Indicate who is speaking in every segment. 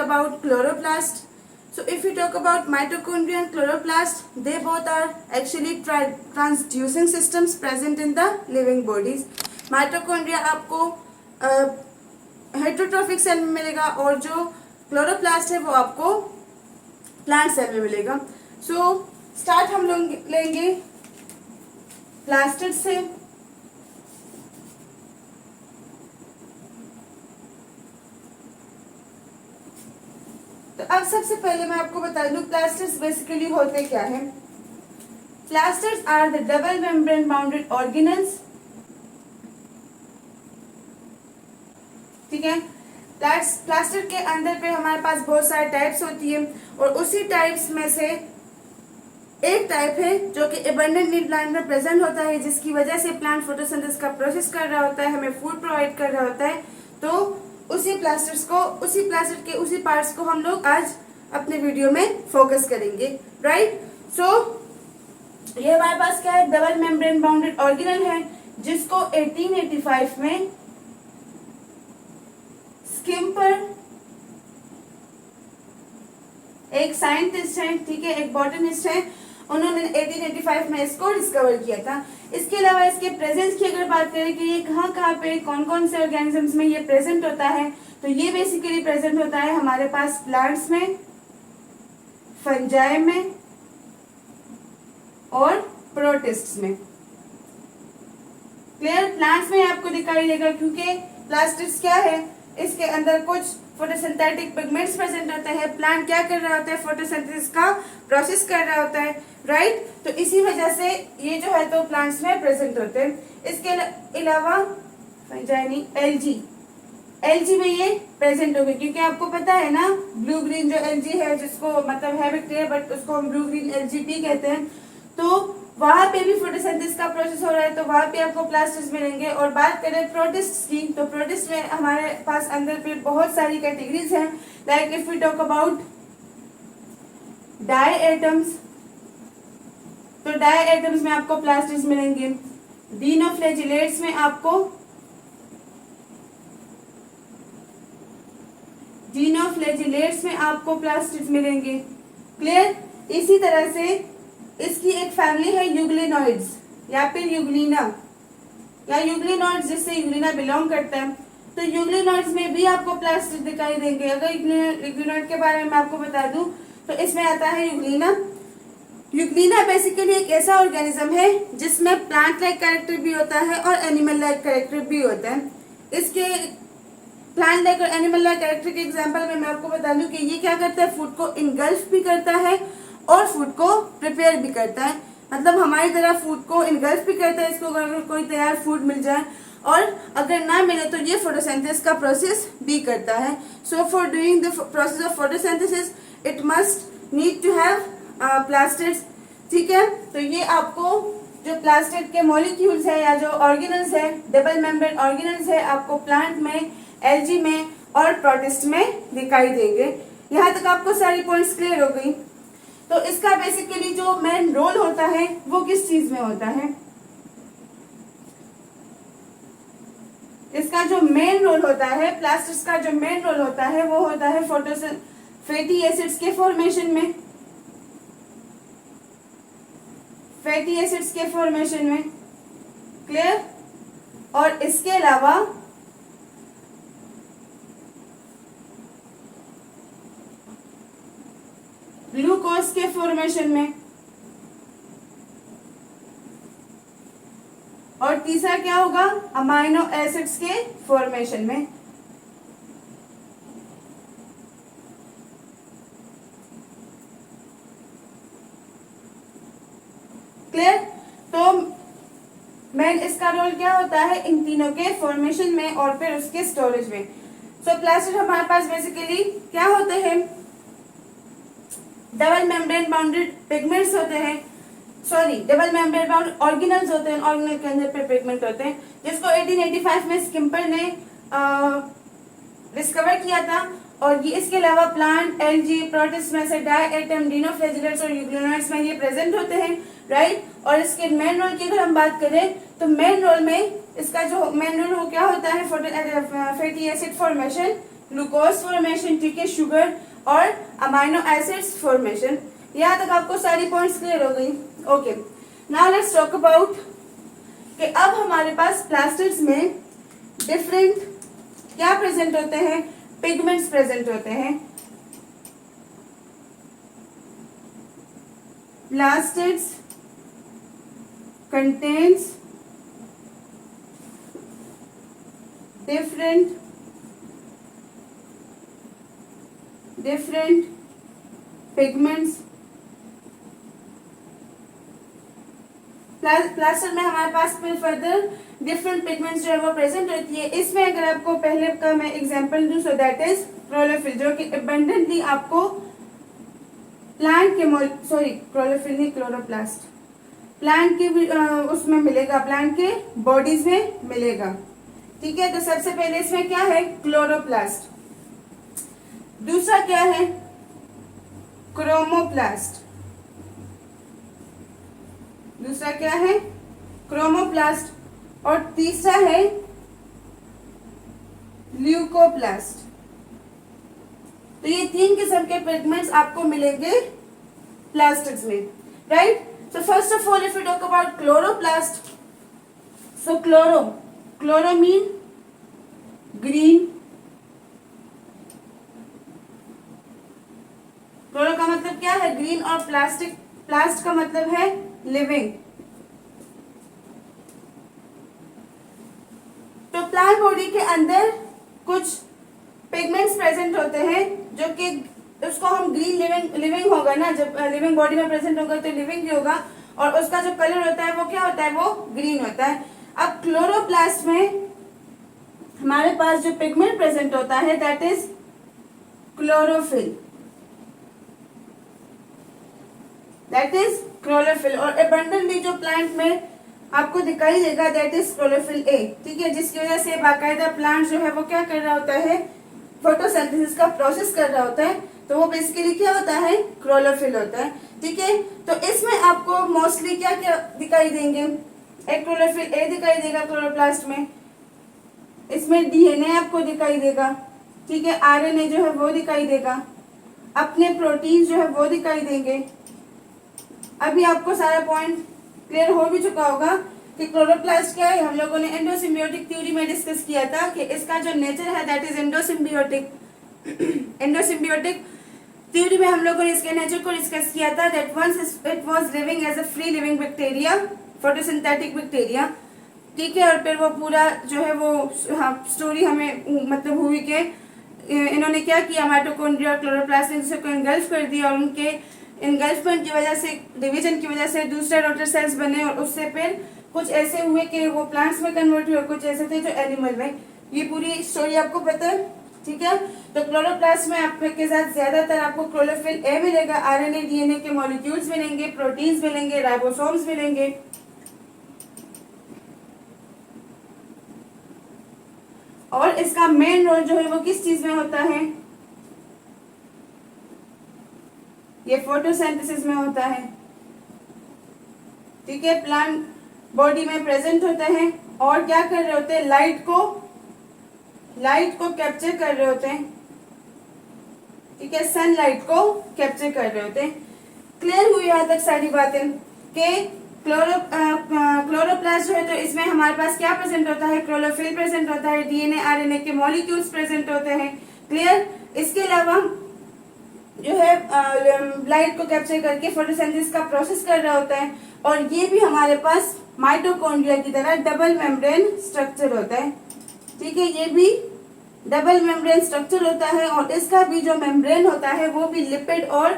Speaker 1: about chloroplast. So if we talk about mitochondria and chloroplast, they both are actually transducing systems present in the living bodies. Mitochondria आपको heterotrophic cell में मिलेगा और जो chloroplast है वो आपको plant cell में मिलेगा. सो स्टार्ट हम लोग लेंगे प्लास्टिड से. तो अब सबसे पहले मैं आपको बता दूं प्लास्टिड्स बेसिकली होते क्या है. Plastids are the double membrane bounded organelles. ठीक है, प्लास्टिड के अंदर पे हमारे पास बहुत सारे टाइप्स होती है और उसी टाइप्स में से एक टाइप है जो कि एबंडेंटली प्लांट में प्रेजेंट होता है, जिसकी वजह से प्लांट फोटोसिंथेसिस का प्रोसेस कर रहा होता है, हमें फूड प्रोवाइड कर रहा होता है. तो उसी प्लास्टिड के उसी पार्ट्स को हम लोग आज अपने वीडियो में फोकस करेंगे. राइट. सो ये हमारे पास क्या है, डबल मेम्ब्रेन बाउंडेड ऑर्गेनल है, जिसको 1885 में स्किम्पर, एक साइंटिस्ट है, ठीक है, एक बॉटनिस्ट है, उन्होंने 1885 में इसको डिस्कवर किया था. इसके अलावा इसके प्रेजेंस की अगर बात करें कि ये कहाँ पे कौन कौन से ऑर्गेनिजम्स में ये प्रेजेंट होता है, तो ये बेसिकली प्रेजेंट होता है हमारे पास प्लांट्स में, फंजाई में और प्रोटिस्ट्स में. क्लियर. प्लांट्स में आपको दिखाई देगा क्योंकि प्लास्टिड्स क्या है, इसके अंदर कुछ फोटोसिंथेटिक पिगमेंट्स प्रेजेंट होते हैं. प्लांट क्या कर रहा होता है, फोटोसिंथेसिस का प्रोसेस कर रहा होता है. राइट. तो इसी वजह से ये जो है तो प्लांट्स में प्रेजेंट होते हैं. इसके अलावा एलजी में ये प्रेजेंट होगी क्योंकि आपको पता है ना ब्लू ग्रीन जो एलजी है, जिसको मतलब है बैक्टीरिया बट उसको हम ब्लू ग्रीन एलजीपी कहते हैं. तो वहां पे भी फोटोसिंथेसिस का प्रोसेस हो रहा है, तो वहां पे आपको प्लास्टिड्स मिलेंगे. और बात करें प्रोटिस्ट की, तो प्रोटिस्ट में हमारे पास अंदर पे बहुत सारी कैटेगरीज हैं. Like if we talk about diatoms, तो डाई एटम्स में आपको प्लास्टिड्स मिलेंगे. डीनोफ्लैजिलेट्स में आपको प्लास्टिड्स मिलेंगे. क्लियर. इसी तरह से इसकी एक फैमिली है यूग्लिनॉइड्स या फिर यूग्लिना या यूग्लिनॉइड्स, जिससे यूग्लिना बिलोंग करता है. तो यूग्लिनॉइड्स में भी आपको प्लास्टिड दिखाई देंगे. अगर यूग्लिनॉइड के बारे में आपको बता दूं तो इसमें आता है यूग्लिना. यूग्लिना बेसिकली एक ऐसा ऑर्गेनिज्म है जिसमें प्लांट लाइक कैरेक्टर भी होता है और एनिमल लाइक कैरेक्टर भी होता है. इसके प्लांट लाइक और एनिमल लाइक कैरेक्टर के एग्जांपल में मैं आपको बता दूं कि ये क्या करता है, फूड को इनगल्फ भी करता है और फूड को प्रिपेयर भी करता है. मतलब हमारी तरह फूड को इनगल्फ भी करता है, इसको अगर कोई तैयार फूड मिल जाए, और अगर ना मिले तो ये फोटोसिंथेसिस का प्रोसेस भी करता है. So for doing the process of photosynthesis it must need to have plastids. ठीक है. तो ये आपको जो प्लास्टिड के मॉलिक्यूल्स है या जो ऑर्गेनल्स है, डबल मेम्ब्रेन ऑर्गेनल्स है, आपको प्लांट में, एल्गी में और प्रोटिस्ट में दिखाई देंगे. यहाँ तक आपको सारी पॉइंट्स क्लियर हो गई. तो इसका बेसिकली जो मेन रोल होता है वो किस चीज में होता है, इसका जो मेन रोल होता है, प्लास्टिड्स का जो मेन रोल होता है वो होता है फैटी एसिड्स के फॉर्मेशन में. क्लियर. और इसके अलावा ग्लूकोज के फॉर्मेशन में. और तीसरा क्या होगा, अमाइनो एसिड्स के फॉर्मेशन में. क्लियर. तो मेन इसका रोल क्या होता है, इन तीनों के फॉर्मेशन में और फिर उसके स्टोरेज में. सो प्लास्टिड हमारे पास बेसिकली क्या होते हैं, डबल मेम्ब्रेन बाउंडेड पिगमेंट्स होते हैं, डबल मेम्ब्रेन बाउंड ऑर्गेनल्स होते हैं. ऑर्गेनल के अंदर पे पिगमेंट होते हैं, जिसको 1885 में स्किम्पर ने डिस्कवर किया था. और ये इसके अलावा प्लांट, एल्गी, प्रोटिस्ट में से डाई एटम, डीनोफ्लैजिलेट्स और यूग्लिनॉइड्स में ये प्रेजेंट होते हैं. राइट. और इसके मेन रोल की अगर हम बात करें तो मेन रोल में इसका जो मेन रोल क्या होता है, fatty acid formation glucose formation, ठीक है, शुगर और अमाइनो एसिड्स फॉर्मेशन। यहाँ तक आपको सारी पॉइंट्स क्लियर हो गई? Okay, now let's talk about कि अब हमारे पास प्लास्टिड्स में डिफरेंट क्या प्रेजेंट होते हैं, पिगमेंट्स प्रेजेंट होते हैं। Plastids contains different pigments। Plaster में हमारे पास फिर फर्दर डिफरेंट पिगमेंट्स जो है वो प्रेजेंट होती है। इसमें अगर आपको पहले का मैं एग्जांपल दूं, सो दैट इज क्लोरोफिल, जो कि अबंडेंटली आपको प्लांट के क्लोरोफिल नहीं, क्लोरोप्लास्ट प्लांट के उसमें मिलेगा, प्लांट के बॉडीज में मिलेगा, ठीक है। तो सबसे पहले इसमें क्या है, क्लोरोप्लास्ट। दूसरा क्या है, क्रोमोप्लास्ट। दूसरा क्या है, क्रोमोप्लास्ट। और तीसरा है ल्यूकोप्लास्ट। तो ये 3 किस्म के पिगमेंट्स आपको मिलेंगे प्लास्टिक्स में, right. So first of all, if we talk about chloroplast, so chloro mean green। Chloro का मतलब क्या है, ग्रीन, और प्लास्ट का मतलब है लिविंग। तो प्लांट बॉडी के अंदर कुछ पिगमेंट्स प्रेजेंट होते हैं जो कि उसको हम ग्रीन लिविंग होगा ना, जब लिविंग बॉडी में प्रेजेंट होगा तो लिविंग भी होगा, और उसका जो कलर होता है वो क्या होता है, वो ग्रीन होता है। अब क्लोरोप्लास्ट में हमारे पास जो पिगमेंट प्रेजेंट होता है दैट इज क्लोरोफिल, और अबंडेंटली जो प्लांट में आपको दिखाई देगा दैट इज क्लोरोफिल ए, ठीक है, जिसकी वजह से बाकायदा प्लांट जो है वो क्या कर रहा होता है, फोटोसिंथेसिस का प्रोसेस कर रहा होता है। तो वो बेसिकली क्या होता है, क्लोरोफिल होता है, ठीक है। तो इसमें आपको मोस्टली क्या क्या दिखाई देंगे, एक क्लोरोफिल ए दिखाई देगा क्लोरोप्लास्ट में, इसमें डीएनए आपको दिखाई देगा, ठीक है, आरएनए जो है वो दिखाई देगा, अपने प्रोटीन जो है वो दिखाई देंगे। अभी आपको सारा पॉइंट क्लियर हो भी चुका होगा कि क्लोरोप्लास्ट क्या है। हम लोगों ने एंडोसिम्बियोटिक थ्योरी में डिस्कस किया था कि इसका जो नेचर है दैट इज एंडोसिम्बियोटिक। एंडोसिम्बियोटिक थ्योरी में हम लोगों ने इसके नेचर को डिस्कस किया था that once it was living as a free living bacteria, photosynthetic bacteria, ठीक है। और फिर वो पूरा जो है वो स्टोरी हमें मतलब हुई कि इन्होंने क्या किया, माइटोकॉन्ड्रिया और क्लोरोप्लास्ट ने दूसरे को इनगल्फ कर दिया, और उनके इनगल्फमेंट की वजह से, डिवीजन की वजह से दूसरे डॉटर सेल्स बने, और उससे फिर कुछ ऐसे हुए कि वो प्लांट्स में कन्वर्ट हुए, कुछ ऐसे थे जो एनिमल में। ये पूरी स्टोरी आपको पता है, ठीक है। तो क्लोरोप्लास्ट में आपके साथ ज्यादातर आपको क्लोरोफिल ए मिलेगा, आरएनए डीएनए के मॉलिक्यूल्स मिलेंगे, प्रोटीन्स मिलेंगे, राइबोसोम्स मिलेंगे। और इसका मेन रोल जो है वो किस चीज में होता है, ये फोटोसिंथेसिस में होता है, ठीक है। प्लांट बॉडी में प्रेजेंट होता है और क्या कर रहे होते हैं, लाइट को कैप्चर कर रहे होते हैं, ठीक है, सनलाइट को कैप्चर कर रहे होते हैं। क्लियर हुई यहाँ तक सारी बातें कि क्लोरोप्लास्ट जो है तो इसमें हमारे पास क्या प्रेजेंट होता है, क्लोरोफिल प्रेजेंट होता है, डीएनए आरएनए के मॉलिक्यूल्स प्रेजेंट होते हैं, क्लियर। इसके अलावा जो है लाइट को कैप्चर करके फोटोसिंथेसिस का प्रोसेस कर रहा होता है, और ये भी हमारे पास माइटोकॉन्ड्रिया की तरह डबल मेम्ब्रेन स्ट्रक्चर होता है, ठीक है। ये भी डबल मेम्ब्रेन स्ट्रक्चर होता है, और इसका भी जो मेम्ब्रेन होता है वो भी लिपिड और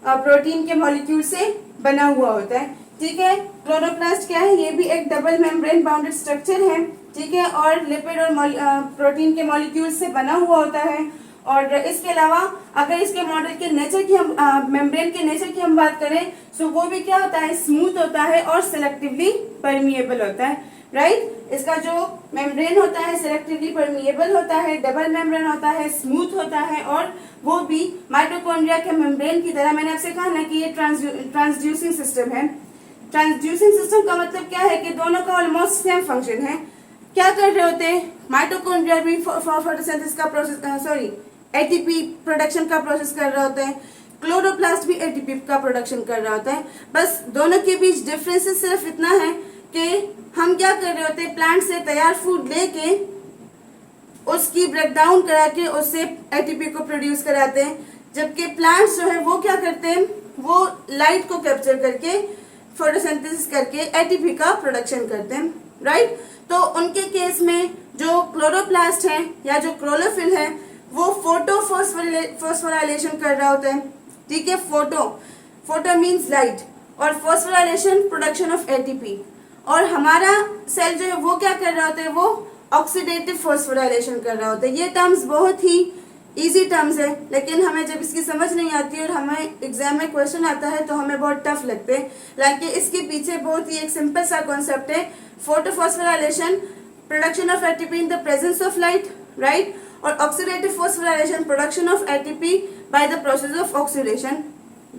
Speaker 1: प्रोटीन के मॉलिक्यूल से बना हुआ होता है, ठीक है। क्लोरोप्लास्ट क्या है, ये भी एक डबल मेम्ब्रेन बाउंडेड स्ट्रक्चर है, ठीक है, और लिपिड और प्रोटीन के मॉलिक्यूल से बना हुआ होता है। और इसके अलावा अगर इसके मॉडल के नेचर की हम मेम्ब्रेन के नेचर की हम बात करें तो वो भी क्या होता है, स्मूथ होता है और सिलेक्टिवली परमिएबल होता है, राइट। इसका जो मेम्ब्रेन होता है सिलेक्टिवली परमिएबल होता है, डबल मेम्ब्रेन होता है, स्मूथ होता है, और वो भी माइटोकॉन्ड्रिया के मेम्ब्रेन की तरह। मैंने आपसे कहा ना कि ये ट्रांसड्यूसिंग सिस्टम है। ट्रांसड्यूसिंग सिस्टम का मतलब क्या है कि दोनों का ऑलमोस्ट सेम फंक्शन है। क्या कर रहे होते हैं, माइटोकॉन्ड्रिया भी फोटोसिंथेसिस का प्रोसेस एटीपी प्रोडक्शन का प्रोसेस कर रहे होते हैं, क्लोरोप्लास्ट भी एटीपी का प्रोडक्शन कर रहा होता है। बस दोनों के बीच डिफरेंसेस सिर्फ इतना है कि हम क्या कर रहे होते हैं, प्लांट से तैयार फूड लेके उसकी ब्रेक डाउन करा के उससे एटीपी को प्रोड्यूस कराते हैं, जबकि प्लांट्स जो है वो क्या करते हैं, वो लाइट को कैप्चर करके फोटोसिंथेसिस करके एटीपी का प्रोडक्शन करते हैं, राइट। तो उनके केस में जो क्लोरोप्लास्ट है या जो क्लोरोफिल है वो फोटो फॉस्फोराइलेशन कर रहा होता है, ठीक है। फोटो मीन्स लाइट और फॉस्फोराइलेशन प्रोडक्शन ऑफ एटीपी। और हमारा सेल जो है वो क्या कर रहा होता है, वो ऑक्सीडेटिव फॉस्फोराइलेशन कर रहा होता है। ये टर्म्स बहुत ही इजी टर्म्स है, लेकिन हमें जब इसकी समझ नहीं आती और हमें एग्जाम में क्वेश्चन आता है तो हमें बहुत टफ लगते हैं। लाइक इसके पीछे बहुत ही एक सिंपल सा कॉन्सेप्ट है, photophosphorylation production of ATP in the presence of light, right, और oxidative phosphorylation production of ATP by the process of oxidation.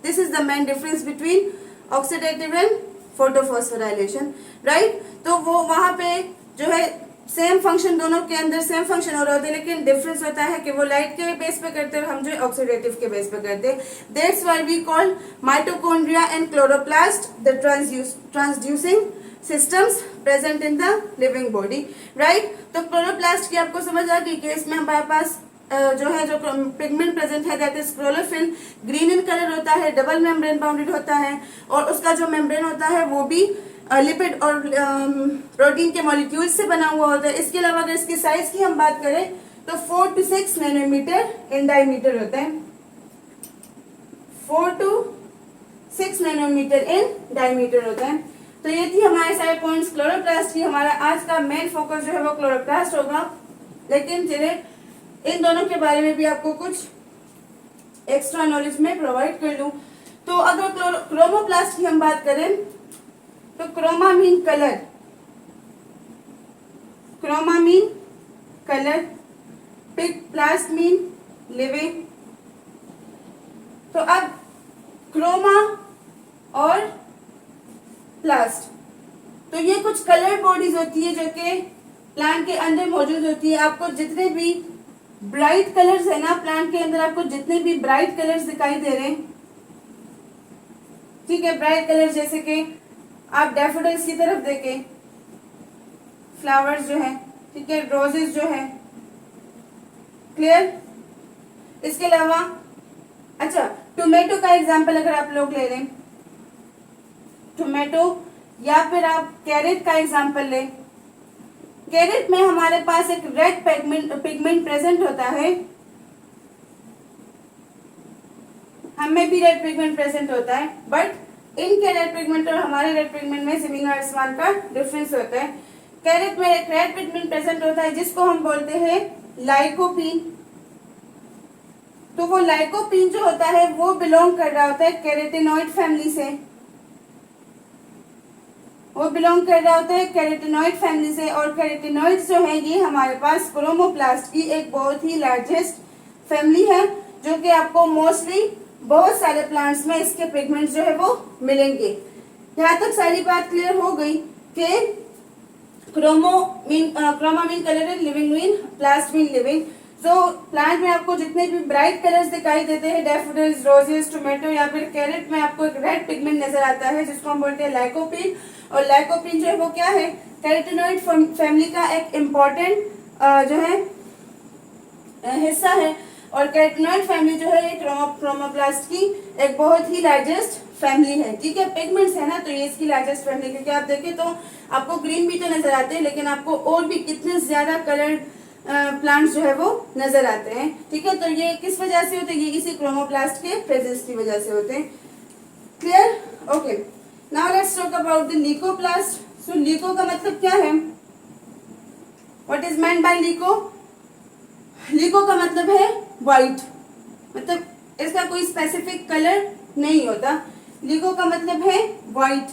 Speaker 1: This is the main difference between oxidative and photophosphorylation, right. तो वो वहां पे जो है same function, दोनों के अंदर सेम फंक्शन हो रहा होता है, लेकिन डिफरेंस होता है कि वो लाइट के बेस पे करते हैं और हम जो ऑक्सीडेटिव के बेस पे करते हैं। That's why we call mitochondria and chloroplast the transducing systems present in the living body, right. तो क्लोरोप्लास्ट की आपको समझ आ गई कि इसमें हमारे पास जो पिगमेंट प्रेजेंट है that is chlorophyll, green in colour होता है, डबल मेम्ब्रेन बाउंडेड होता है, और उसका जो मेम्ब्रेन होता है वो भी लिपिड और प्रोटीन के मॉलिक्यूल्स से बना हुआ होता है। इसके अलावा अगर इसकी साइज की हम बात करें तो 4 to 6 नैनोमीटर इन डायमीटर होता है, 4 to 6 नैनोमीटर इन डायमीटर होता है। तो ये थी हमारे सारे पॉइंट्स क्लोरोप्लास्ट की। हमारा आज का मेन फोकस जो है वो क्लोरोप्लास्ट होगा, लेकिन चलिए इन दोनों के बारे में भी आपको कुछ एक्स्ट्रा नॉलेज में प्रोवाइड कर दूं। तो अगर क्रोमोप्लास्ट की हम बात करें तो chroma mean colour, chroma mean colour, plast mean living. तो अब क्रोमा और प्लास्ट, तो ये कुछ कलर बॉडीज होती है जो कि प्लांट के अंदर मौजूद होती है। आपको जितने भी ब्राइट कलर्स है ना प्लांट के अंदर, आपको जितने भी ब्राइट कलर्स दिखाई दे रहे हैं, ठीक है, ब्राइट कलर्स जैसे कि आप डैफोडिल्स की तरफ देखें, फ्लावर्स जो है, ठीक है, रोजेस जो है, क्लियर। इसके अलावा अच्छा टोमेटो का एग्जांपल अगर आप लोग ले लें, टोमेटो, या फिर आप कैरेट का एग्जांपल लें। कैरेट में हमारे पास एक रेड पिगमेंट प्रेजेंट होता है, हमें भी रेड पिगमेंट प्रेजेंट होता है, बट इनके रेड पिगमेंट और हमारे रेड पिगमेंट में जमीन और आसमान का डिफरेंस होता है। कैरेट में एक रेड पिगमेंट प्रेजेंट होता है जिसको हम बोलते हैं लाइकोपीन। तो वो लाइकोपीन जो होता है वो बिलोंग कर रहा होता है कैरेटिनॉइड फैमिली से, वो बिलोंग कर रहा होता है कैरेटिनॉइड फैमिली से। और कैरेटिनॉइड्स जो है ये हमारे पास क्रोमोप्लास्ट की एक बहुत ही लार्जेस्ट फैमिली है, जो कि आपको मोस्टली बहुत सारे प्लांट्स में इसके पिगमेंट्स जो है वो मिलेंगे। यहाँ तक सारी बात क्लियर हो गई कि chroma mean colour and living mean plast mean living. तो प्लांट में आपको जितने भी ब्राइट कलर्स दिखाई देते हैं, डैफोडिल्स, रोजेस, टोमेटो या फिर कैरेट में आपको एक रेड पिगमेंट नजर आता है जिसको हम बोलते हैं लाइकोपीन। और लाइकोपीन जो है वो क्या है, कैरेटिनॉइड फैमिली का एक इम्पॉर्टेंट जो है हिस्सा है। और कैरेटिनॉइड फैमिली जो है ये क्रोमोप्लास्ट की एक बहुत ही लार्जेस्ट फैमिली है, ठीक है। पिगमेंट्स है ना, तो ये इसकी लार्जेस्ट फैमिली, क्योंकि आप देखें तो आपको ग्रीन भी तो नजर आते हैं, लेकिन आपको और भी कितने ज्यादा कलर्ड प्लांट्स जो है वो नजर आते हैं, ठीक है। तो ये किस वजह से होते हैं, ये इसी क्रोमोप्लास्ट के प्रेजेंस की वजह से होते हैं, clear, okay. Now let's talk about the leucoplast. So leuco का मतलब क्या है, what is meant by leuco? Leuco का मतलब है व्हाइट, मतलब इसका कोई स्पेसिफिक कलर नहीं होता। लीको का मतलब है white,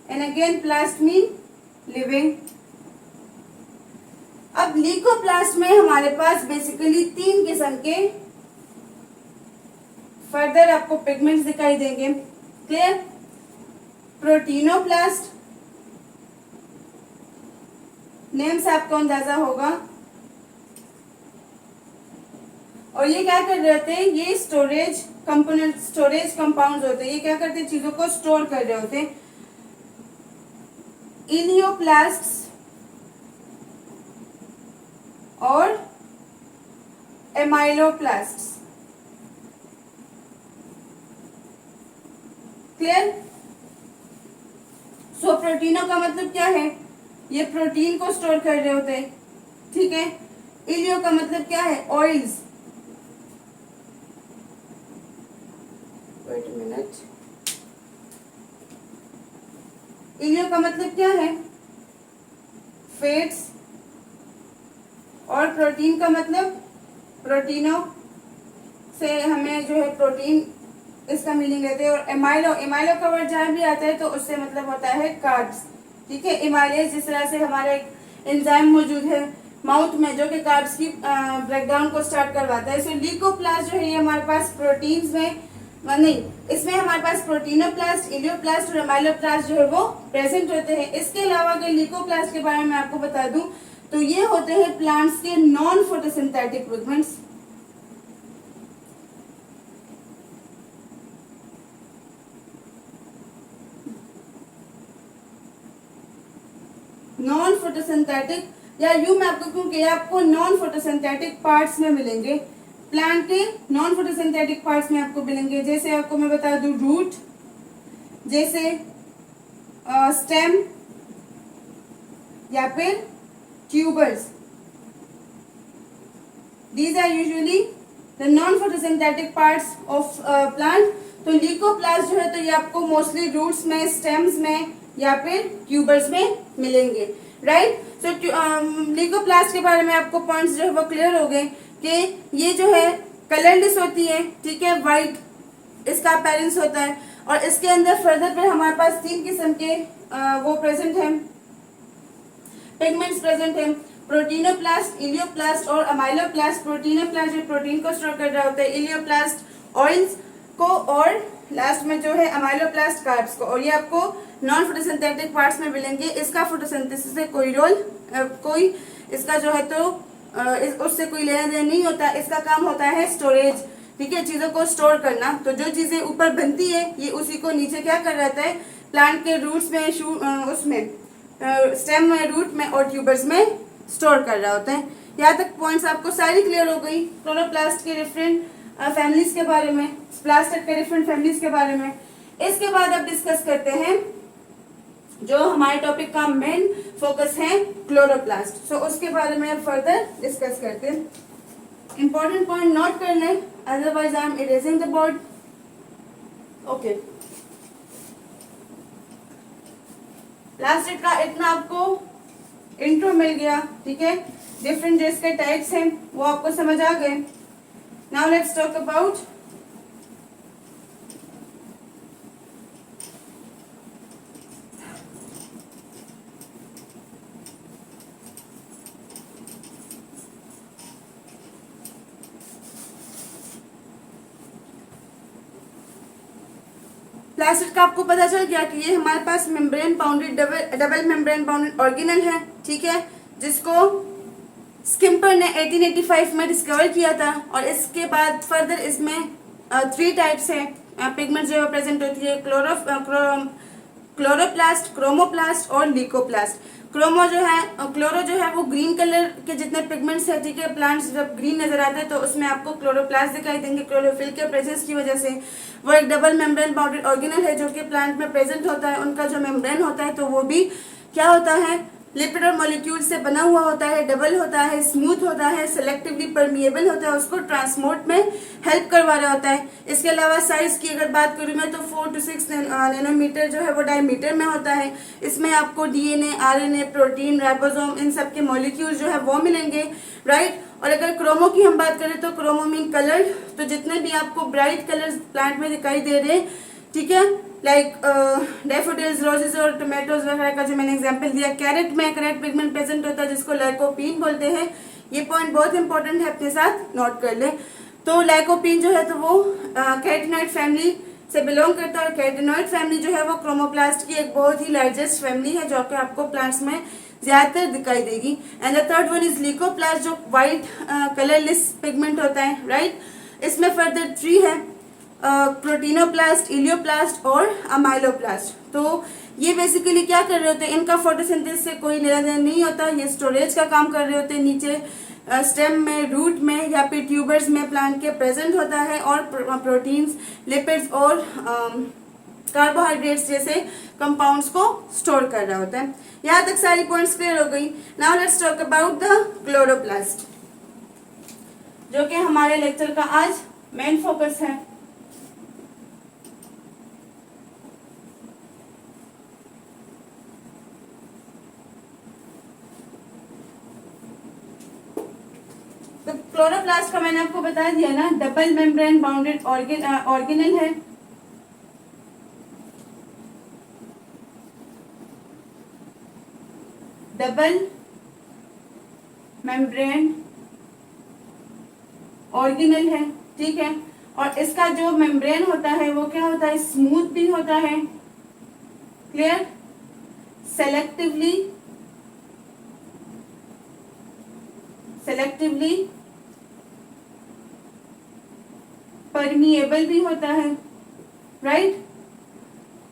Speaker 1: and again प्लास्ट mean living. अब लीकोप्लास्ट में हमारे पास बेसिकली 3 किस्म के फर्दर आपको पिगमेंट्स दिखाई देंगे, क्लियर। प्रोटीनोप्लास्ट, नेम से आपको अंदाजा होगा। और ये क्या कर रहे होते हैं, ये स्टोरेज कंपोनेंट, स्टोरेज कंपाउंड्स होते हैं। ये क्या करते हैं, चीजों को स्टोर कर रहे होते हैं। इलियोप्लास्ट्स और एमाइलोप्लास्ट्स। क्लियर? सो प्रोटीनों का मतलब क्या है, ये प्रोटीन को स्टोर कर रहे होते हैं, ठीक है। इलियो का मतलब क्या है, ऑयल्स। Wait minute. इलियो का मतलब क्या है, फैट्स। और प्रोटीन का मतलब, प्रोटीनों से हमें जो है प्रोटीन, इसका मीनिंग लेते हैं। और एमाइलो, एमाइलो का वर्ड जहां भी आता है तो उससे मतलब होता है कार्ब्स, ठीक है। एमाइलेज, जिस तरह से हमारे एक एंजाइम मौजूद है माउथ में जो कि कार्ब्स की ब्रेकडाउन को स्टार्ट करवाता है। सो लीकोप्लास्ट जो है ये हमारे पास प्रोटीन्स में नहीं, इसमें हमारे पास प्रोटीनोप्लास्ट, इलियोप्लास्ट और एमाइलोप्लास्ट जो है वो प्रेजेंट होते हैं। इसके अलावा अगर लीकोप्लास्ट के बारे में आपको बता दूं तो ये होते हैं प्लांट्स के non photosynthetic pigments. Non photosynthetic, या यूं मैं आपको कहूं कि आपको नॉन फोटोसिंथेटिक पार्ट्स में मिलेंगे, प्लांट के नॉन फोटोसिंथेटिक पार्ट्स में आपको मिलेंगे। जैसे आपको मैं बता दूं रूट, जैसे स्टेम या फिर tubers. These are usually the non photosynthetic parts of plant. तो लीकोप्लास्ट जो है तो ये आपको मोस्टली रूट्स में, स्टेम्स में या फिर ट्यूबर्स में मिलेंगे, राइट। सो लीकोप्लास्ट के बारे में आपको पॉइंट्स जो है वो क्लियर हो गए कि ये जो है कलरलेस होती है, ठीक है, वाइट इसका अपीयरेंस होता है। और इसके अंदर फर्दर पे हमारे पास 3 किस्म के वो प्रेजेंट हैं, पिगमेंट्स प्रेजेंट हैं, प्रोटीनोप्लास्ट, इलियोप्लास्ट और अमाइलोप्लास्ट। प्रोटीनोप्लास्ट जो प्रोटीन को स्टोर कर रहा होता है, इलियोप्लास्ट ऑयल्स को, और लास्ट में जो है अमाइलोप्लास्ट कार्ब्स को। और ये आपको नॉन फोटोसिंथेटिक पार्ट्स में मिलेंगे। इसका फोटोसिंथेसिस से कोई रोल, कोई इसका जो है तो उससे कोई लेना देना नहीं होता। इसका काम होता है स्टोरेज, ठीक है, चीजों को स्टोर करना। तो जो चीजें ऊपर बनती है ये उसी को नीचे क्या कर रहता है, प्लांट के रूट्स में, उसमें स्टेम में, रूट में और ट्यूबर्स में स्टोर कर रहा होता है। यहाँ तक पॉइंट्स आपको सारी क्लियर हो गई क्लोरोप्लास्ट के डिफरेंट फैमिलीज के बारे में, प्लास्टिक के डिफरेंट फैमिलीज के बारे में। इसके बाद अब डिस्कस करते हैं जो हमारे टॉपिक का मेन फोकस है, क्लोरोप्लास्ट। सो उसके बारे में अब फर्दर डिस्कस करते हैं। इंपॉर्टेंट पॉइंट नोट कर लें, otherwise I am erasing the board. Okay, plastic का इतना आपको इंट्रो मिल गया, ठीक है। डिफरेंट जो इसके टाइप्स हैं वो आपको समझ आ गए। Now let's talk about plastic का। आपको पता चल गया कि ये हमारे पास membrane bounded, double membrane bounded organelle है, ठीक है, जिसको स्किम्पर ने 1885 में डिस्कवर किया था। और इसके बाद फर्दर इसमें 3 टाइप्स है पिगमेंट जो प्रेजेंट होती है, क्लोरोप्लास्ट, क्रोमोप्लास्ट और लीकोप्लास्ट। क्रोमो जो है, क्लोरो जो है वो ग्रीन कलर के जितने पिगमेंट्स है, ठीक है, प्लांट्स जब ग्रीन नजर आते हैं तो उसमें आपको क्लोरोप्लास्ट दिखाई देंगे। क्लोरोफिल के प्रेजेंस की वजह से वो एक डबल मेम्ब्रेन बाउंडेड ऑर्गेनल है जो कि प्लांट में प्रेजेंट होता है। उनका जो मेम्ब्रेन होता है तो वो भी क्या होता है, लिपिड और मॉलिक्यूल से बना हुआ होता है, डबल होता है, स्मूथ होता है, सेलेक्टिवली परमिएबल होता है, उसको ट्रांसपोर्ट में हेल्प करवा रहा होता है। इसके अलावा साइज की अगर बात करूं मैं तो 4 to 6 नैनोमीटर जो है वो डायमीटर में होता है। इसमें आपको डीएनए, आरएनए, प्रोटीन, राइबोसोम, इन सब के मॉलिक्यूल जो है वो मिलेंगे, राइट। और अगर क्रोमो की हम बात करें तो क्रोमो मीन कलर, तो जितने भी आपको ब्राइट कलर्स प्लांट में दिखाई दे रहे हैं, ठीक है, लाइक डैफोडिल्स, रोजेस और टोमेटोज वगैरह का जो मैंने एग्जांपल दिया। कैरेट में कैरेट पिगमेंट प्रेजेंट होता है जिसको लाइकोपीन बोलते हैं। ये पॉइंट बहुत इंपॉर्टेंट है, अपने साथ नोट कर ले। तो लाइकोपीन जो है तो वो कैरोटीनॉइड फैमिली से बिलोंग करता है। कैरोटीनॉइड फैमिली जो है वो क्रोमोप्लास्ट की एक बहुत ही लार्जेस्ट फैमिली है जो कि आपको प्लांट्स में ज्यादातर दिखाई देगी। And the third one is leucoplast, जो व्हाइट कलरलेस पिगमेंट होता है, राइट। इसमें फर्दर 3 है, प्रोटीनोप्लास्ट, इलियोप्लास्ट और अमाइलोप्लास्ट। तो ये बेसिकली क्या कर रहे होते हैं, इनका फोटोसिंथेसिस से कोई लेना देना नहीं होता, ये स्टोरेज का काम कर रहे होते हैं, नीचे स्टेम में, रूट में या फिर ट्यूबर्स में प्लांट के प्रेजेंट होता है, और प्रोटीन्स, लिपिड्स और कार्बोहाइड्रेट्स जैसे कंपाउंड्स को स्टोर कर रहा होता है। यहाँ तक सारी पॉइंट्स क्लियर हो गई। Now let's talk about the chloroplast, जो कि हमारे लेक्चर का आज मेन फोकस है। तो क्लोरोप्लास्ट का मैंने आपको बता दिया ना, डबल मेम्ब्रेन बाउंडेड ऑर्गेनल है। डबल मेम्ब्रेन ऑर्गेनल है, ठीक है। और इसका जो मेम्ब्रेन होता है वो क्या होता है, स्मूथ भी होता है, क्लियर, सेलेक्टिवली परमिएबल भी होता है, राइट।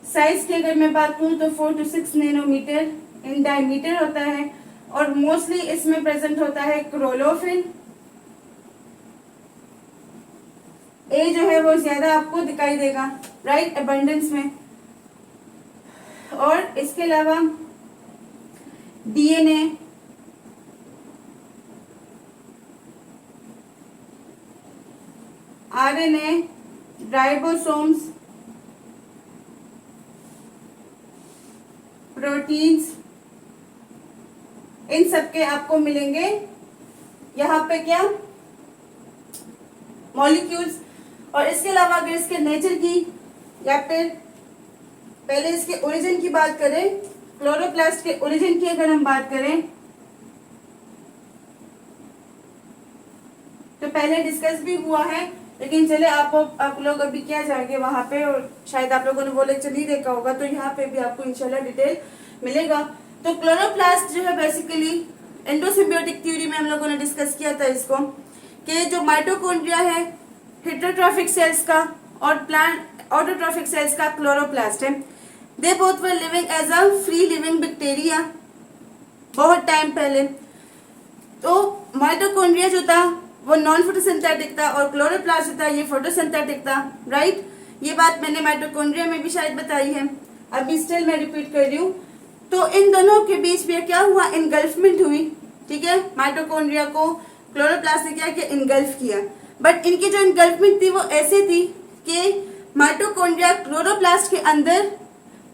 Speaker 1: साइज की अगर मैं बात करूं तो 4 to 6 नैनोमीटर इन डायमीटर होता है, और मोस्टली इसमें प्रेजेंट होता है क्लोरोफिल। ए जो है वो ज्यादा आपको दिखाई देगा, राइट, अबंडेंस में। और इसके अलावा डीएनए, आरएनए, राइबोसोम्स, प्रोटीन्स, इन सब के आपको मिलेंगे यहाँ पे क्या, मॉलिक्यूल्स। और इसके अलावा अगर इसके नेचर की या फिर पहले इसके ओरिजिन की बात करें, क्लोरोप्लास्ट के ओरिजिन की अगर हम बात करें तो पहले डिस्कस भी हुआ है, लेकिन चले आप लोग अभी क्या जाएंगे वहां पे, और शायद आप लोगों ने वो लेक्चर नहीं देखा होगा, तो यहाँ पे भी आपको इंशाल्लाह डिटेल मिलेगा। तो क्लोरोप्लास्ट जो है बेसिकली एंडोसिम्बियोटिक थ्योरी में हम लोगों ने डिस्कस किया था इसको, कि जो माइटोकॉन्ड्रिया है हेटेरोट्रॉफिक सेल्स का और प्लांट ऑटोट्रॉफिक सेल्स का क्लोरोप्लास्ट है, they both were living as a free living bacteria बहुत टाइम पहले। तो माइटोकॉन्ड्रिया जो था वो नॉन फोटोसिंथेटिक था और क्लोरोप्लास्ट जो था ये फोटोसिंथेटिक था, राइट। ये बात मैंने माइटोकॉन्ड्रिया में भी शायद बताई है, अभी स्टिल मैं रिपीट कर रही हूँ। तो इन दोनों के बीच में क्या हुआ, इनगल्फमेंट हुई, ठीक है। माइटोकॉन्ड्रिया को क्लोरोप्लास्ट ने क्या किया, इनगल्फ किया। बट इनकी जो इनगल्फमेंट थी वो ऐसे थी कि माइटोकॉन्ड्रिया क्लोरोप्लास्ट के अंदर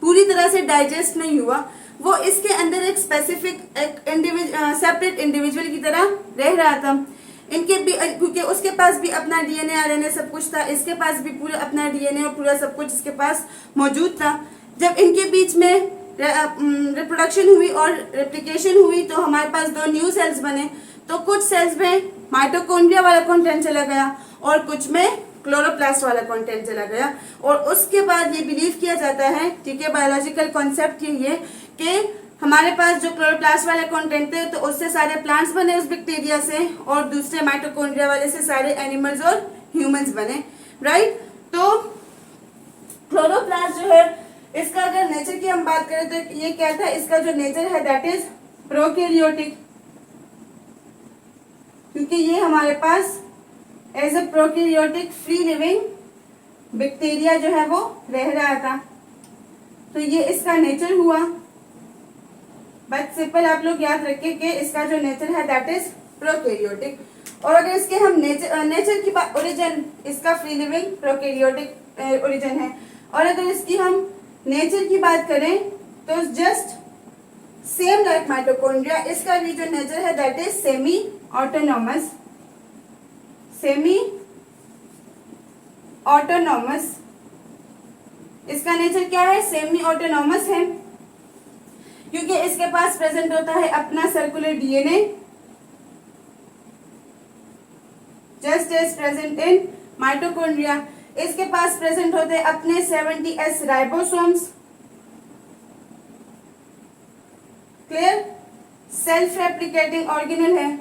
Speaker 1: पूरी तरह से डाइजेस्ट नहीं हुआ, वो इसके अंदर एक स्पेसिफिक सेपरेट इंडिविजुअल की तरह रह रहा था। इनके भी, क्योंकि उसके पास भी अपना डीएनए आरएनए सब कुछ था, इसके पास भी पूरा अपना डीएनए और पूरा सब कुछ इसके पास मौजूद था। जब इनके बीच में रिप्रोडक्शन हुई और रेप्लिकेशन हुई तो हमारे पास 2 न्यू सेल्स बने। तो कुछ सेल्स में माइटोकॉन्ड्रिया वाला कंटेंट चला गया और कुछ में क्लोरोप्लास्ट वाला कंटेंट चला गया, और उसके बाद ये बिलीव किया जाता है, ठीक है, बायोलॉजिकल कॉन्सेप्ट ये कि हमारे पास जो क्लोरोप्लास्ट वाले कंटेंट थे तो उससे सारे प्लांट्स बने उस बैक्टीरिया से, और दूसरे माइटोकॉन्ड्रिया वाले से सारे एनिमल्स और ह्यूमंस बने, राइट। तो क्लोरोप्लास्ट जो है इसका अगर नेचर की हम बात करें तो ये क्या था, इसका जो नेचर है दैट इज प्रोकैरियोटिक, क्योंकि ये हमारे पास as a prokaryotic free living bacteria जो है वो रह रहा था। तो ये इसका नेचर हुआ। बट सिंपल आप लोग याद रखिए कि इसका जो नेचर है दैट इज प्रोकैरियोटिक। और अगर इसके हम नेचर की बात, ओरिजिन इसका फ्री लिविंग प्रोकैरियोटिक ओरिजिन है, और अगर इसकी हम नेचर की बात करें तो जस्ट सेम लाइक माइटोकॉन्ड्रिया, इसका भी जो नेचर है दैट इज सेमी ऑटोनॉमस। इसका नेचर क्या है, सेमी ऑटोनॉमस है, क्योंकि इसके पास प्रेजेंट होता है अपना circular DNA just as present in mitochondria. इसके पास प्रेजेंट होते हैं अपने 70S ribosomes, clear. Self replicating organelle है,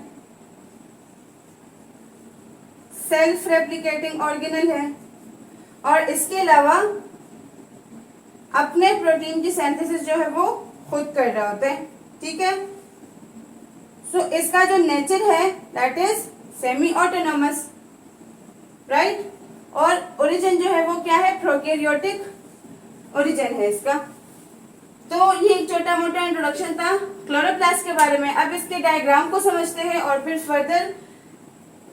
Speaker 1: सेल्फ रेप्लिकेटिंग ऑर्गेनल है, और इसके अलावा अपने प्रोटीन की सिंथेसिस जो है वो खुद कर रहे होते हैं, ठीक है। सो इसका जो नेचर है that is semi autonomous, right, और ओरिजिन जो है वो क्या है, प्रोकैरियोटिक ओरिजिन है इसका। तो ये एक छोटा मोटा इंट्रोडक्शन था क्लोरोप्लास्ट के बारे में। अब इसके डायग्राम को समझते हैं और फिर फर्दर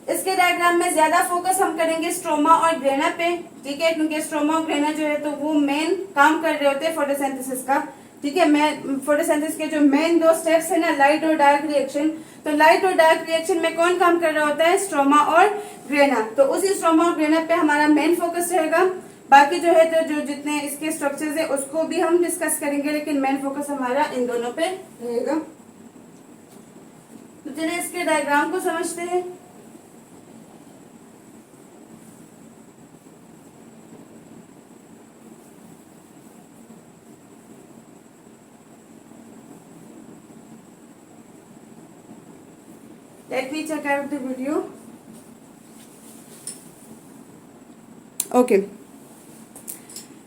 Speaker 1: इसके डायग्राम में ज्यादा फोकस हम करेंगे स्ट्रोमा और ग्रेना पे, ठीक है, क्योंकि स्ट्रोमा और ग्रेना जो है तो वो मेन काम कर रहे होते हैं फोटोसिंथेसिस का, ठीक है। मैं फोटोसिंथेसिस के जो मेन दो स्टेप्स है ना, लाइट और डार्क रिएक्शन, तो लाइट और डार्क रिएक्शन में कौन काम कर रहा होता है, स्ट्रोमा और ग्रेना। तो उसी स्ट्रोमा और ग्रेना पे हमारा मेन फोकस रहेगा। बाकी जो है तो जो जितने इसके स्ट्रक्चर्स है उसको भी हम डिस्कस करेंगे, लेकिन मेन फोकस हमारा इन दोनों पे रहेगा। तो चलिए इसके डायग्राम को समझते हैं। Let me check out the video. Okay.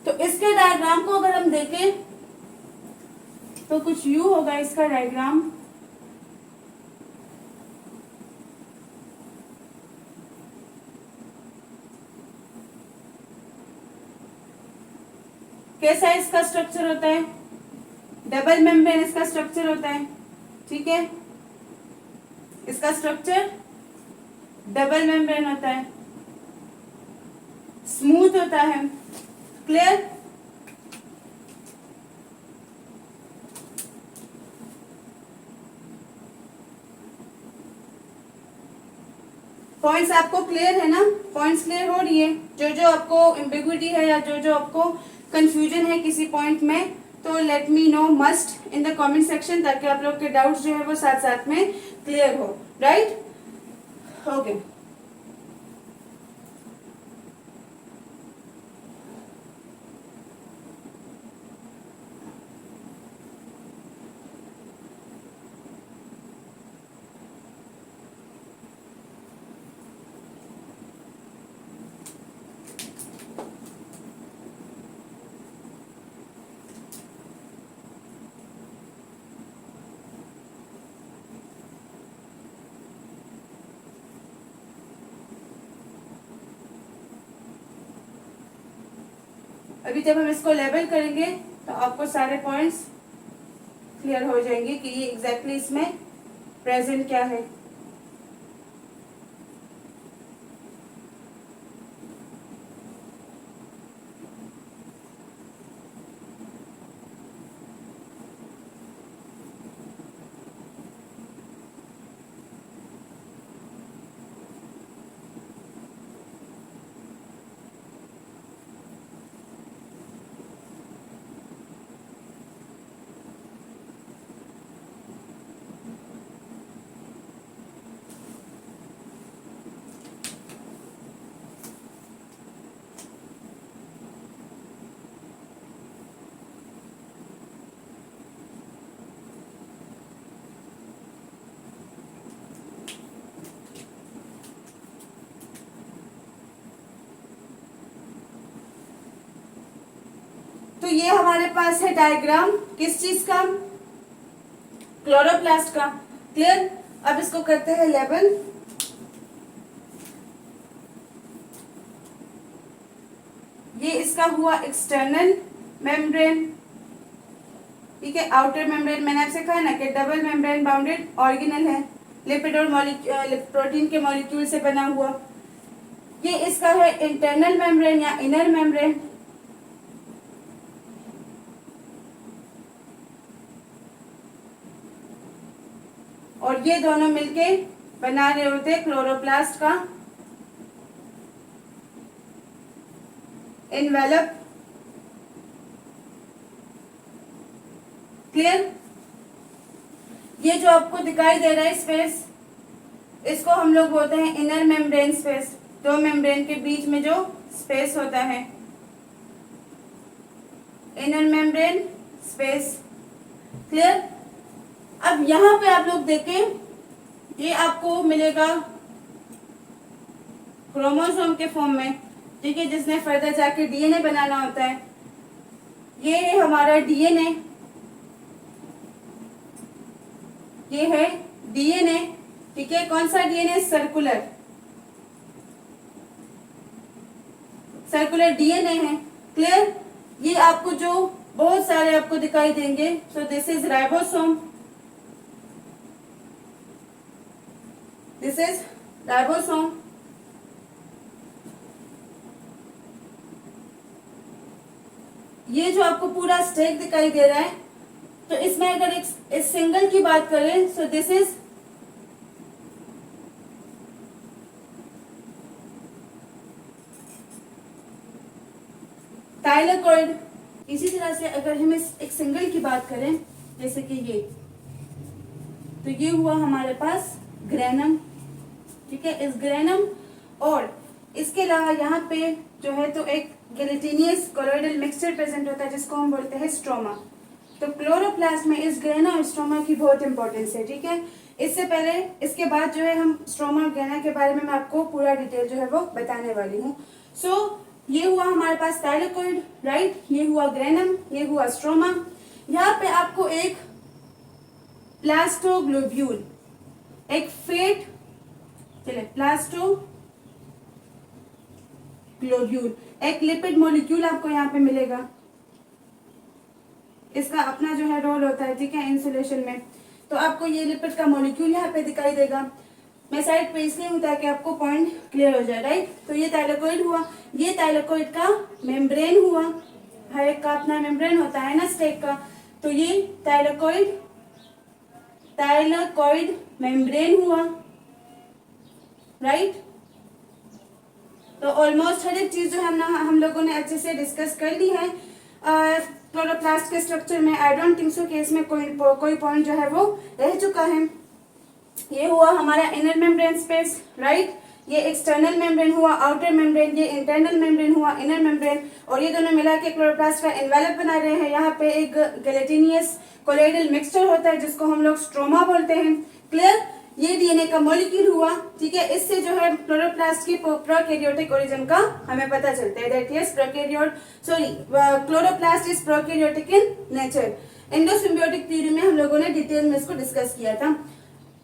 Speaker 1: तो इसके डायग्राम को अगर हम देखें तो कुछ यूं होगा इसका डायग्राम। कैसा इसका स्ट्रक्चर होता है, डबल मेम्ब्रेन इसका स्ट्रक्चर होता है, ठीक है। इसका स्ट्रक्चर डबल मेम्ब्रेन होता है, स्मूथ होता है, क्लियर। पॉइंट्स आपको क्लियर है ना, पॉइंट्स क्लियर हो रही है, जो जो आपको एम्बिग्विटी है या जो जो आपको कंफ्यूजन है किसी पॉइंट में, तो late me no must in the comment section, ताकि आप लोग के डाउट्स जो है वो साथ साथ में क्लियर हो, राइट। ओके, अभी जब हम इसको लेबल करेंगे तो आपको सारे पॉइंट्स क्लियर हो जाएंगे कि ये एग्जैक्टली इसमें प्रेजेंट क्या है। तो ये हमारे पास है डायग्राम किस चीज का, क्लोरोप्लास्ट का, क्लियर। अब इसको करते हैं लेबल। ये इसका हुआ एक्सटर्नल मेम्ब्रेन, ठीक है। आउटर मेम्ब्रेन मैंने आपसे कहा ना कि डबल मेम्ब्रेन बाउंडेड ऑर्गेनल है, लिपिड और प्रोटीन के मॉलिक्यूल से बना हुआ। ये इसका है इंटरनल मेम्ब्रेन या इनर मेम्ब्रेन, और ये दोनों मिलके बना रहे होते हैं क्लोरोप्लास्ट का एनवेलप, क्लियर। ये जो आपको दिखाई दे रहा है स्पेस, इसको हम लोग बोलते हैं इनर मेम्ब्रेन स्पेस, दो मेम्ब्रेन के बीच में जो स्पेस होता है, इनर मेम्ब्रेन स्पेस, क्लियर। अब यहाँ पे आप लोग देखें, ये आपको मिलेगा क्रोमोसोम के फॉर्म में, ठीक है, जिसमें फर्दर जाके डीएनए बनाना होता है। ये है हमारा डीएनए, ये है डीएनए, ठीक है। कौन सा डीएनए? सर्कुलर डीएनए है। क्लियर? ये आपको जो बहुत सारे आपको दिखाई देंगे, so this is ribosome, this is ribosome. ये जो आपको पूरा स्टेक दिखाई दे रहा है, तो इसमें अगर एक सिंगल की बात करें, सो दिस इज थाइलेकॉइड। इसी तरह से अगर हम इस एक सिंगल की बात करें, जैसे कि ये, तो ये हुआ हमारे पास ग्रेनम, ठीक है, इस ग्रेनम। और इसके अलावा यहाँ पे जो है तो एक गेलेटिनियस कोलोइडल मिक्सचर प्रेजेंट होता है, जिसको हम बोलते हैं स्ट्रोमा। तो क्लोरोप्लास्ट में इस ग्रेना और स्ट्रोमा की बहुत इंपॉर्टेंस है, ठीक है। इससे पहले, इसके बाद जो है हम स्ट्रोमा और ग्रेना के बारे में मैं आपको पूरा डिटेल जो है वो बताने वाली हूँ। सो ये हुआ हमारे पास थाइलेकॉइड, राइट, ये हुआ ग्रेनम, ये हुआ स्ट्रोमा। यहाँ पे आपको एक प्लास्टोग्लोब्यूल, एक फेट, चले प्लास्टोग्लोब्यूल, एक लिपिड मॉलिक्यूल आपको यहाँ पे मिलेगा। इसका अपना जो है रोल होता है, ठीक है, इंसुलेशन में। तो आपको ये लिपिड का मॉलिक्यूल यहाँ पे दिखाई देगा। मैं साइड पे इसलिए हूँ ताकि आपको पॉइंट क्लियर हो जाए, राइट। तो ये थाइलेकॉइड हुआ, ये थाइलेकॉइड का मेम्ब्रेन हुआ, हर एक का अपना मेम्ब्रेन होता है ना स्टेक का। तो ये थाइलेकॉइड मेम्ब्रेन हुआ, राइट। तो ऑलमोस्ट हर एक चीज जो है हम लोगों ने अच्छे से डिस्कस कर ली है क्लोरोप्लास्ट के स्ट्रक्चर में। आई डोंट थिंक सो कि इसमें कोई पॉइंट जो है वो रह चुका है। ये हुआ हमारा इनर मेम्ब्रेन स्पेस, राइट। ये एक्सटर्नल मेम्ब्रेन हुआ, आउटर मेम्ब्रेन, ये इंटरनल मेम्ब्रेन हुआ, इनर मेम्ब्रेन। और ये दोनों मिला के क्लोरोप्लास्ट का एनवेलप बना रहे हैं। यहाँ पे एक गेलेटिनियस कोलोइडल मिक्सचर होता है, जिसको हम लोग स्ट्रोमा बोलते हैं। क्लियर? ये डीएनए का मॉलिक्यूल हुआ, ठीक है। इससे जो है क्लोरोप्लास्ट की प्रोकैरियोटिक ओरिजिन का हमें पता चलता है, that is chloroplast is prokaryotic in nature. Endosymbiotic theory में हम लोगों ने डिटेल में इसको डिस्कस किया था।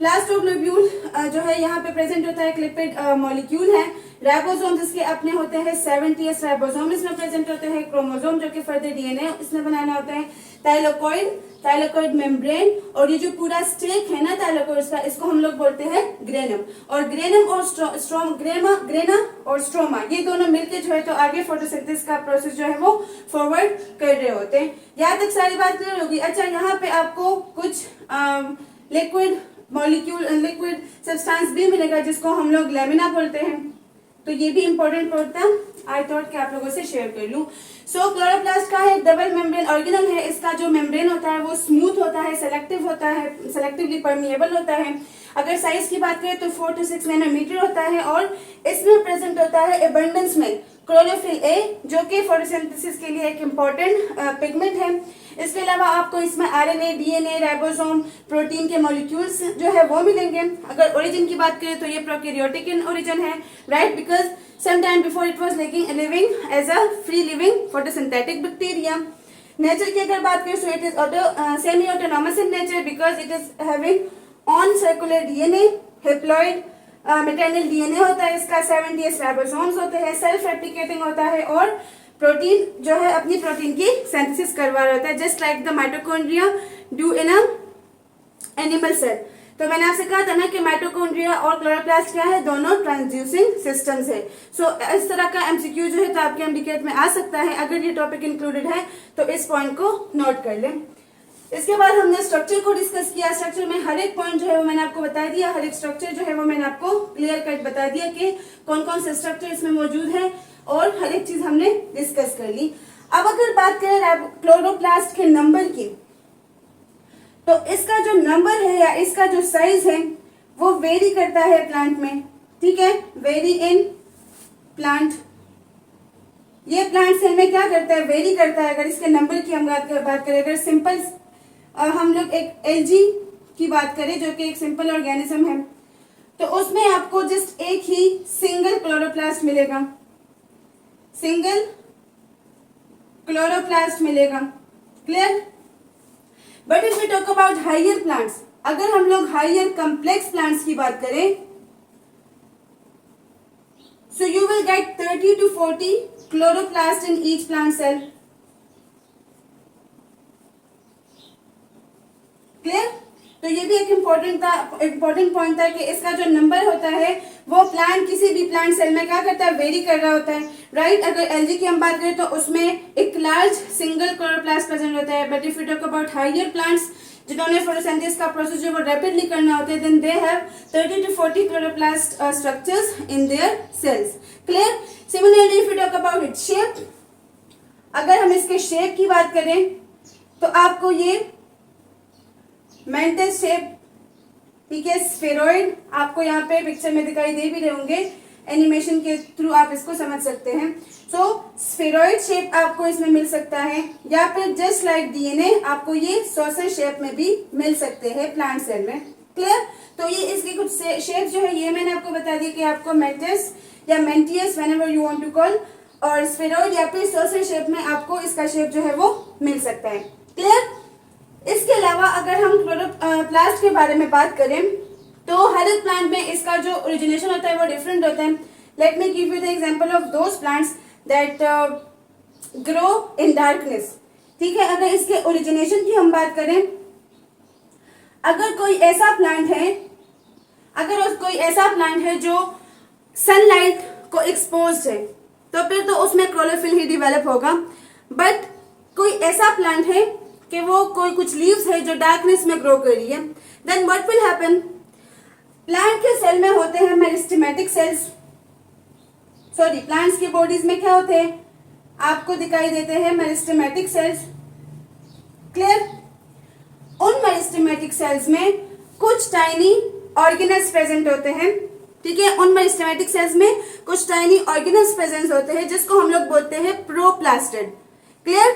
Speaker 1: प्लास्टोग्लोब्यूल जो है यहाँ पे प्रेजेंट होता है, एक लिपिड मॉलिक्यूल है। राइबोसोम जिसके अपने होते हैं 70s राइबोसोम इसमें प्रेजेंट होते हैं। क्रोमोसोम जो कि फर्दर डीएनए इसमें बनाना होता है। थाइलेकॉइड मेम्ब्रेन, और ये जो पूरा स्टेक है ना थाइलेकॉइड का, इसको हम लोग बोलते हैं ग्रेनम। और ग्रेनम और ग्रेना और स्ट्रोमा, ये दोनों मिलके जो है तो आगे फोटोसिंथेसिस का प्रोसेस जो है वो फॉरवर्ड कर रहे होते हैं। यहाँ तक सारी बात क्लियर होगी। अच्छा, यहाँ पे आपको कुछ लिक्विड सब्सटेंस भी मिलेगा, जिसको हम लोग लेमिना बोलते हैं। तो ये भी इंपॉर्टेंट पॉइंट था, आई थॉट कि आप लोगों से शेयर कर लूं। सो क्लोरोप्लास्ट का है डबल मेम्ब्रेन ऑर्गेनल है। इसका जो मेम्ब्रेन होता है वो स्मूथ होता है, सेलेक्टिव होता है, सेलेक्टिवली परमिएबल होता है। अगर साइज की बात करें तो 4 to 6 नैनोमीटर होता है। और इसमें प्रेजेंट होता है एबंडेंस में क्लोरोफिल ए, जो कि फोटोसिंथेसिस के लिए एक इम्पोर्टेंट पिगमेंट है। इसके अलावा आपको इसमें आरएनए, डीएनए, राइबोसोम, प्रोटीन के मॉलिक्यूल्स जो है वो मिलेंगे। अगर ओरिजिन की बात करें तो ये प्रोकैरियोटिक इन ओरिजिन है, right, because some time before it was living as a free living photosynthetic bacteria. Nature की अगर बात करें, so it is semi autonomous in nature because it is having own circular DNA, haploid maternal DNA होता है इसका, 70s ribosomes होते हैं, self replicating होता है, और प्रोटीन जो है अपनी प्रोटीन की सिंथेसिस करवा रहा होता है, just like the mitochondria do in a animal cell. तो मैंने आपसे कहा था ना कि माइटोकॉन्ड्रिया और क्लोरोप्लास्ट क्या है, दोनों ट्रांसड्यूसिंग सिस्टम्स है। सो इस तरह का एमसीक्यू जो है तो आपके एमडीकेट में आ सकता है। अगर ये टॉपिक इंक्लूडेड है तो इस पॉइंट को नोट कर लें। इसके बाद हमने स्ट्रक्चर को डिस्कस किया। स्ट्रक्चर में हर एक पॉइंट जो है वो मैंने आपको बता दिया, हर एक स्ट्रक्चर जो है वो मैंने आपको क्लियर कट बता दिया कि कौन कौन से स्ट्रक्चर इसमें मौजूद है, और हर एक चीज हमने डिस्कस कर ली। अब अगर बात करें क्लोरोप्लास्ट के नंबर की, तो इसका जो नंबर है या इसका जो साइज है वो वेरी करता है प्लांट में, ठीक है, वेरी इन प्लांट। ये प्लांट सेल में क्या करता है, वेरी करता है। अगर इसके नंबर की हम बात करें, अगर सिंपल हम लोग एक एलजी की बात करें जो कि एक सिंपल ऑर्गेनिज्म है, तो उसमें आपको जस्ट एक ही सिंगल क्लोरोप्लास्ट मिलेगा, सिंगल क्लोरोप्लास्ट मिलेगा। Clear? But if we talk about higher plants, अगर हम लोग हाइयर कॉम्प्लेक्स प्लांट्स की बात करें, so you will get 30 to 40 chloroplast in each plant cell. Clear? तो ये भी एक इम्पोर्टेंट पॉइंट था कि इसका जो नंबर होता है वो प्लांट किसी भी प्लांट सेल में क्या करता है, वेरी कर रहा होता है, राइट? अगर एलजी की हम बात करें तो उसमें एक लार्ज सिंगल क्लोरोप्लास्ट प्रेजेंट होता है, but if you talk about higher plants जिन्होंने फोटोसिंथेसिस का प्रोसेस जो वो रैपिडली करना होता है, then they have 30 to 40 chloroplast structures in their cells. Clear? Similarly if you talk about its shape, अगर हम इसके शेप की बात करें तो आपको ये मेंटल शेप, ठीक है, स्फेरॉइड आपको यहाँ पे पिक्चर में दिखाई दे भी रहे होंगे, एनिमेशन के थ्रू आप इसको समझ सकते हैं। सो स्फेरॉइड शेप आपको इसमें मिल सकता है, या फिर जस्ट लाइक डीएनए आपको ये सॉसर शेप में भी मिल सकते हैं प्लांट सेल में। क्लियर? तो ये इसकी कुछ शेप जो है ये मैंने आपको बता दी कि आपको मेंटिस या मेंटियस whenever you want to call, और स्फेरॉइड या फिर सॉसर शेप में आपको इसका शेप जो है वो मिल सकता है। क्लियर? इसके अलावा अगर हम क्लोरोप्लास्ट के बारे में बात करें तो हर एक प्लांट में इसका जो ओरिजिनेशन होता है वो डिफरेंट होता है। Let me give you the example of those plants that grow in darkness. ठीक है, अगर इसके ओरिजिनेशन की हम बात करें, अगर कोई ऐसा प्लांट है जो सनलाइट को एक्सपोज है तो फिर तो उसमें क्लोरोफिल ही डेवलप होगा। बट कोई ऐसा प्लांट है कि वो कोई कुछ लीव्स है जो डार्कनेस में ग्रो कर रही है, then what will happen, plant के सेल में होते हैं मेरिस्टेमेटिक सेल्स, सॉरी प्लांट्स की बॉडीज में क्या होते हैं, आपको दिखाई देते हैं मेरिस्टेमेटिक सेल्स। क्लियर? उन मेरिस्टेमेटिक सेल्स में कुछ टाइनी ऑर्गेनेल्स प्रेजेंट होते हैं। ठीक है, उन मेरिस्टेमेटिक सेल्स में कुछ टाइनी ऑर्गेनेल्स प्रेजेंट होते हैं जिसको हम लोग बोलते हैं proplastid. Clear?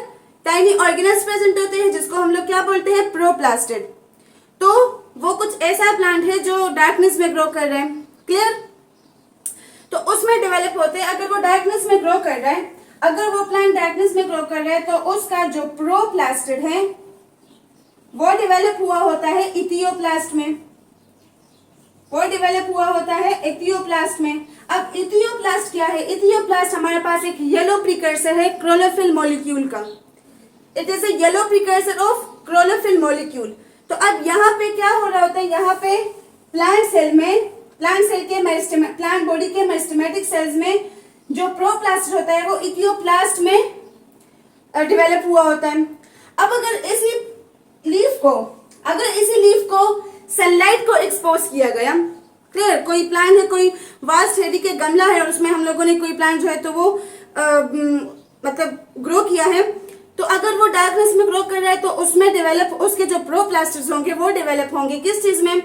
Speaker 1: Tiny organelles present होते हैं जिसको हम लोग क्या बोलते हैं, प्रोप्लास्टिड। तो वो कुछ ऐसा प्लांट है जो डार्कनेस में ग्रो कर रहा है। क्लियर? तो उसमें डेवलप होते हैं, अगर वो डार्कनेस में ग्रो कर रहा है, अगर वो प्लांट डार्कनेस में ग्रो कर रहा है तो उसका जो प्रोप्लास्टिड है वो डेवलप हुआ होता है इथियोप्लास्ट में, वो डेवलप हुआ होता है इथियोप्लास्ट में। अब इथियोप्लास्ट क्या है? इथियोप्लास्ट हमारे पास एक येलो प्रिकर्सर है क्लोरोफिल मॉलिक्यूल का। It is a yellow precursor of chlorophyll molecule. तो अब यहाँ पे क्या हो रहा होता है, यहाँ पे प्लांट बॉडी के मेरिस्टेमेटिक सेल्स में जो प्रोप्लास्ट होता है वो इथियोप्लास्ट में डेवलप हुआ होता है। अब अगर इसी लीफ को सनलाइट को एक्सपोज किया गया, क्लियर, कोई प्लांट है, कोई वास्ट एरिया के गमला है और उसमें हम लोगों ने कोई प्लांट जो है तो वो मतलब ग्रो किया है, तो अगर वो डार्कनेस में ग्रो कर रहा है तो उसमें उसके जो प्रोप्लास्टिड्स होंगे वो डेवलप होंगे किस चीज में,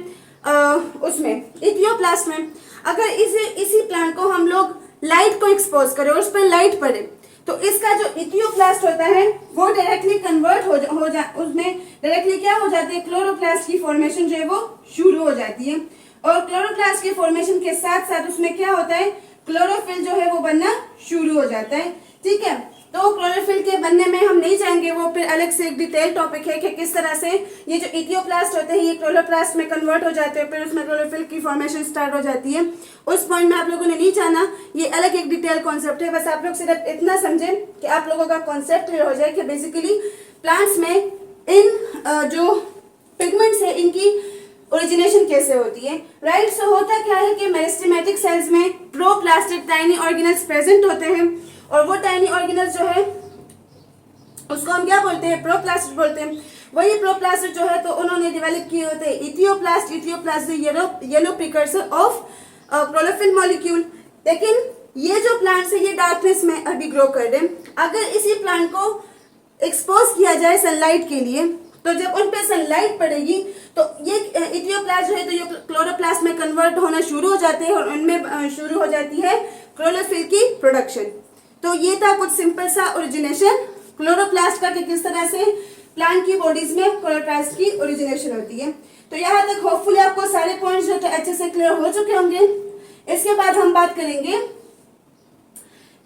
Speaker 1: उसमें इथियोप्लास्ट में। अगर इसी प्लांट को हम लोग लाइट को एक्सपोज करें और उस पर लाइट पड़े तो इसका जो इथियोप्लास्ट होता है वो डायरेक्टली कन्वर्ट उसमें डायरेक्टली क्या हो जाती है, क्लोरोप्लास्ट की फॉर्मेशन जो है वो शुरू हो जाती है। और क्लोरोप्लास्ट के फॉर्मेशन के साथ साथ उसमें क्या होता है, क्लोरोफिल जो है वो बनना शुरू हो जाता है। ठीक है, तो क्लोरोफिल के बनने में हम नहीं जाएंगे, वो फिर अलग से एक डिटेल टॉपिक है कि किस तरह से ये जो इथियोप्लास्ट होते हैं ये क्लोरोप्लास्ट में कन्वर्ट हो जाते हैं, फिर उसमें क्लोरोफिल की फॉर्मेशन स्टार्ट हो जाती है। उस पॉइंट में आप लोगों ने नहीं जाना, ये अलग एक डिटेल कॉन्सेप्ट है। बस आप लोग सिर्फ इतना समझें कि आप लोगों का कॉन्सेप्ट क्लियर हो जाए कि बेसिकली प्लांट्स में इन जो पिगमेंट्स है इनकी ओरिजिनेशन कैसे होती है, राइट। सो होता क्या है कि मेरिस्टेमेटिक सेल्स में प्रोप्लास्टिड टाइनी ऑर्गेनेल्स प्रेजेंट होते हैं और वो टाइनी ऑर्गेनेल्स जो है उसको हम क्या बोलते हैं, प्रोप्लास्टिड बोलते हैं। वही प्रोप्लास्टिड जो है तो उन्होंने डेवलप किए होते हैं etioplast yellow precursor of chlorophyll molecule. लेकिन ये जो प्लांट्स है ये डार्कनेस में अभी ग्रो कर रहे हैं। अगर इसी प्लांट को एक्सपोज किया जाए सनलाइट के लिए तो जब उन पे सनलाइट पड़ेगी तो ये इथियोप्लास्ट जो है तो ये क्लोरोप्लास्ट में कन्वर्ट होना शुरू हो जाते हैं और उनमें शुरू हो जाती है क्लोरोफिल की प्रोडक्शन। तो ये था कुछ सिंपल सा ओरिजिनेशन क्लोरोप्लास्ट का कि किस तरह से प्लांट की बॉडीज में क्लोरोप्लास्ट की ओरिजिनेशन होती है। तो यहाँ तक होपफुली आपको सारे पॉइंट्स जो अच्छे से क्लियर हो चुके होंगे। इसके बाद हम बात करेंगे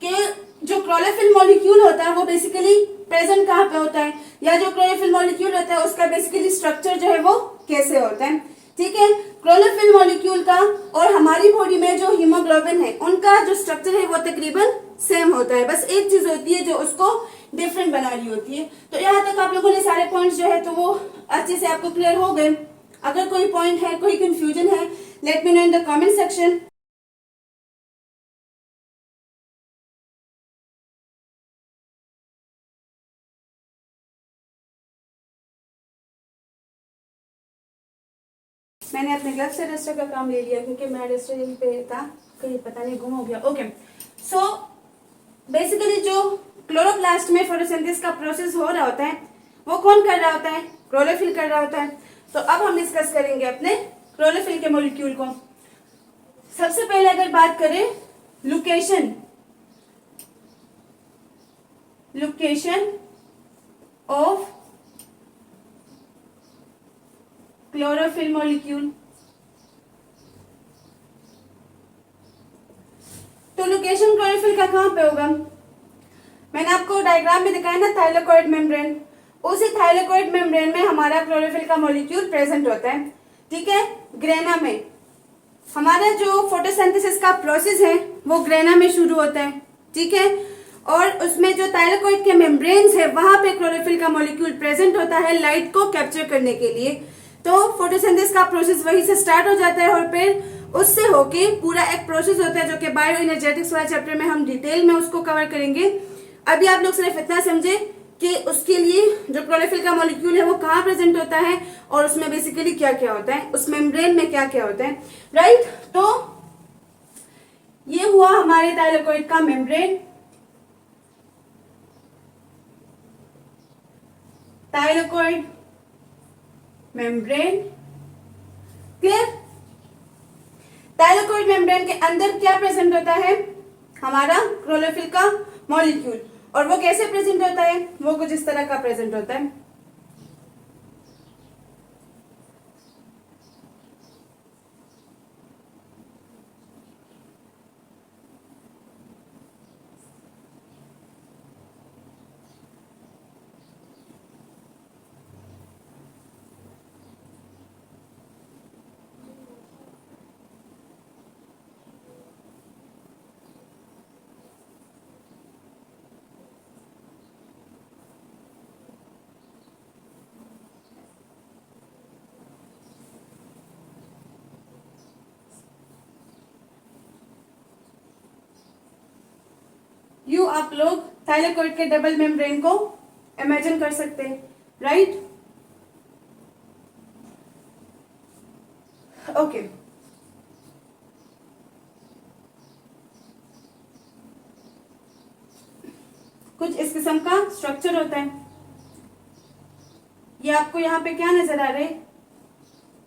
Speaker 1: कि जो क्लोरोफिल मॉलिक्यूल होता है वो बेसिकली प्रेजेंट कहाँ पे होता है, या जो क्लोरोफिल मॉलिक्यूल होता है उसका बेसिकली स्ट्रक्चर जो है वो कैसे होता है। ठीक है, क्लोरोफिल मॉलिक्यूल का और हमारी बॉडी में जो हीमोग्लोबिन है उनका जो स्ट्रक्चर है वो तकरीबन सेम होता है, बस एक चीज होती है जो उसको डिफरेंट बना रही होती है। तो यहाँ तक आप लोगों ने सारे पॉइंट्स जो है तो वो अच्छे से आपको क्लियर हो गए। अगर कोई पॉइंट है, कोई कंफ्यूजन है, late me know in the comment section. मैंने अपने ग्लव से रजिस्टर का काम ले लिया क्योंकि मैं रजिस्टर यहीं पे था, कहीं पता नहीं गुम हो गया। ओके, सो बेसिकली जो क्लोरोप्लास्ट में फोटोसिंथेसिस का प्रोसेस हो रहा होता है वो कौन कर रहा होता है, क्लोरोफिल कर रहा होता है। तो अब हम डिस्कस करेंगे अपने क्लोरोफिल के मॉलिक्यूल को। सबसे पहले अगर बात करें लोकेशन ऑफ क्लोरोफिल मॉलिक्यूल, तो लोकेशन क्लोरोफिल का कहां पे होगा, मैंने आपको डायग्राम में दिखाया ना थाइलेकोइड मेम्ब्रेन, उसी थाइलेकोइड मेम्ब्रेन में हमारा क्लोरोफिल का मॉलिक्यूल प्रेजेंट होता है। ठीक है, ग्रेना में हमारा जो फोटोसिंथेसिस का प्रोसेस है वो ग्रेना में शुरू होता है। ठीक है, और उसमें जो थाइलेकोइड के मेम्ब्रेन्स है वहां पे क्लोरोफिल का मॉलिक्यूल प्रेजेंट होता है लाइट को कैप्चर करने के लिए। तो फोटोसिंथेसिस का प्रोसेस वहीं से स्टार्ट हो जाता है और फिर उससे होके पूरा एक प्रोसेस होता है जो कि बायो एनर्जेटिक्स वाले चैप्टर में हम डिटेल में उसको कवर करेंगे। अभी आप लोग सिर्फ इतना समझे कि उसके लिए जो क्लोरोफिल का मॉलिक्यूल है वो कहाँ प्रेजेंट होता है और उसमें बेसिकली क्या क्या होता है, उस मेम्ब्रेन में क्या क्या होता है। राइट, तो ये हुआ हमारे थाइलेकोइड का membrane, thylakoid membrane. Clear, thylakoid membrane के अंदर क्या प्रेजेंट होता है, हमारा क्लोरोफिल का मॉलिक्यूल, और वो कैसे प्रेजेंट होता है, वो कुछ इस तरह का प्रेजेंट होता है। यू आप लोग थाइलेकोइड के डबल मेम्ब्रेन को इमेजिन कर सकते हैं। राइट, ओके, कुछ इस किस्म का स्ट्रक्चर होता है। ये आपको यहाँ पे क्या नजर आ रहे हैं,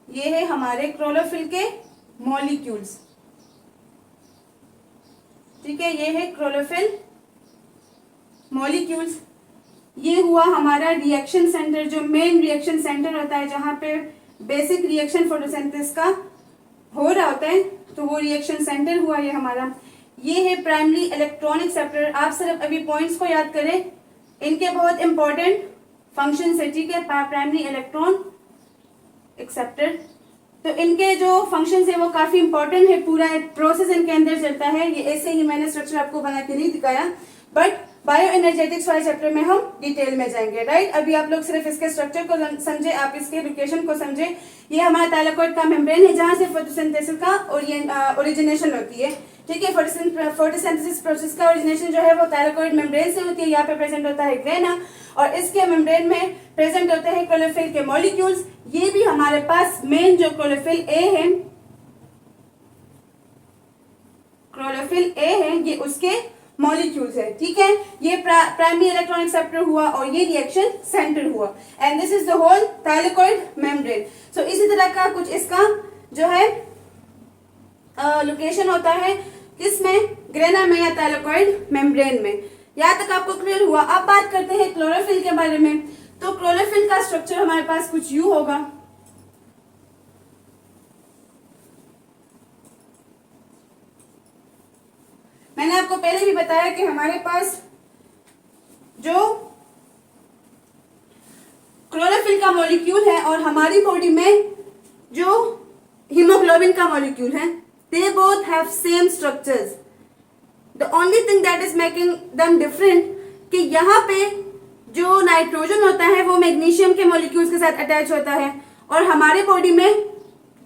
Speaker 1: ये है हमारे क्लोरोफिल के मॉलिक्यूल्स। ठीक है, ये है क्लोरोफिल मॉलिक्यूल्स। ये हुआ हमारा रिएक्शन सेंटर, जो मेन रिएक्शन सेंटर होता है जहां पे बेसिक रिएक्शन फोटोसिंथेसिस का हो रहा होता है, तो वो रिएक्शन सेंटर हुआ ये हमारा। ये है प्राइमरी इलेक्ट्रॉनिक एक्सेप्टर। आप सिर्फ अभी पॉइंट्स को याद करें, इनके बहुत इंपॉर्टेंट फंक्शन है। ठीक है, प्राइमरी इलेक्ट्रॉन एक्सेप्टर, तो इनके जो फंक्शंस है वो काफी इंपॉर्टेंट है, पूरा एक प्रोसेस इनके अंदर चलता है। ये ऐसे ही मैंने स्ट्रक्चर आपको बना के नहीं दिखाया, बट बायो एनर्जेटिक्स वाले चैप्टर में हम डिटेल में जाएंगे। राइट, अभी आप लोग सिर्फ इसके स्ट्रक्चर को समझे, आप इसके लोकेशन को समझे। ये हमारा थाइलेकोइड का मेम्ब्रेन है जहां से फोटोसिंथेसिस का ओरिजिनेशन होती है। ठीक है, फोटोसिंथेसिस प्रोसेस का ओरिजिनेशन जो है वो थाइलेकोइड मेम्ब्रेन से होती है। यहाँ पे प्रेजेंट होता है ग्रेना, और इसके मेम्ब्रेन में प्रेजेंट होते हैं क्लोरोफिल के मॉलिक्यूल्स। ये भी हमारे पास मेन जो क्लोरोफिल ए है, ये उसके मॉलिक्यूल्स है। ठीक है, ये प्राइमरी इलेक्ट्रॉनिक एक्सेप्टर हुआ और ये रिएक्शन सेंटर हुआ, and this is the whole thylakoid membrane. So इसी तरह का कुछ इसका जो है लोकेशन होता है, किसमें, ग्रेना में या थाइलेकोइड मेम्ब्रेन में। यहाँ तक आपको क्लियर हुआ। अब बात करते हैं क्लोरोफिल के बारे में। तो क्लोरोफिल का स्ट्रक्चर हमारे पास कुछ यूं होगा। मैंने आपको पहले भी बताया कि हमारे पास जो क्लोरोफिल का मॉलिक्यूल है और हमारी बॉडी में जो हीमोग्लोबिन का मॉलिक्यूल है, they both have same structures. The only thing that is making them different कि यहाँ पे जो नाइट्रोजन होता है वो मैग्नीशियम के मॉलिक्यूल्स के साथ अटैच होता है, और हमारे बॉडी में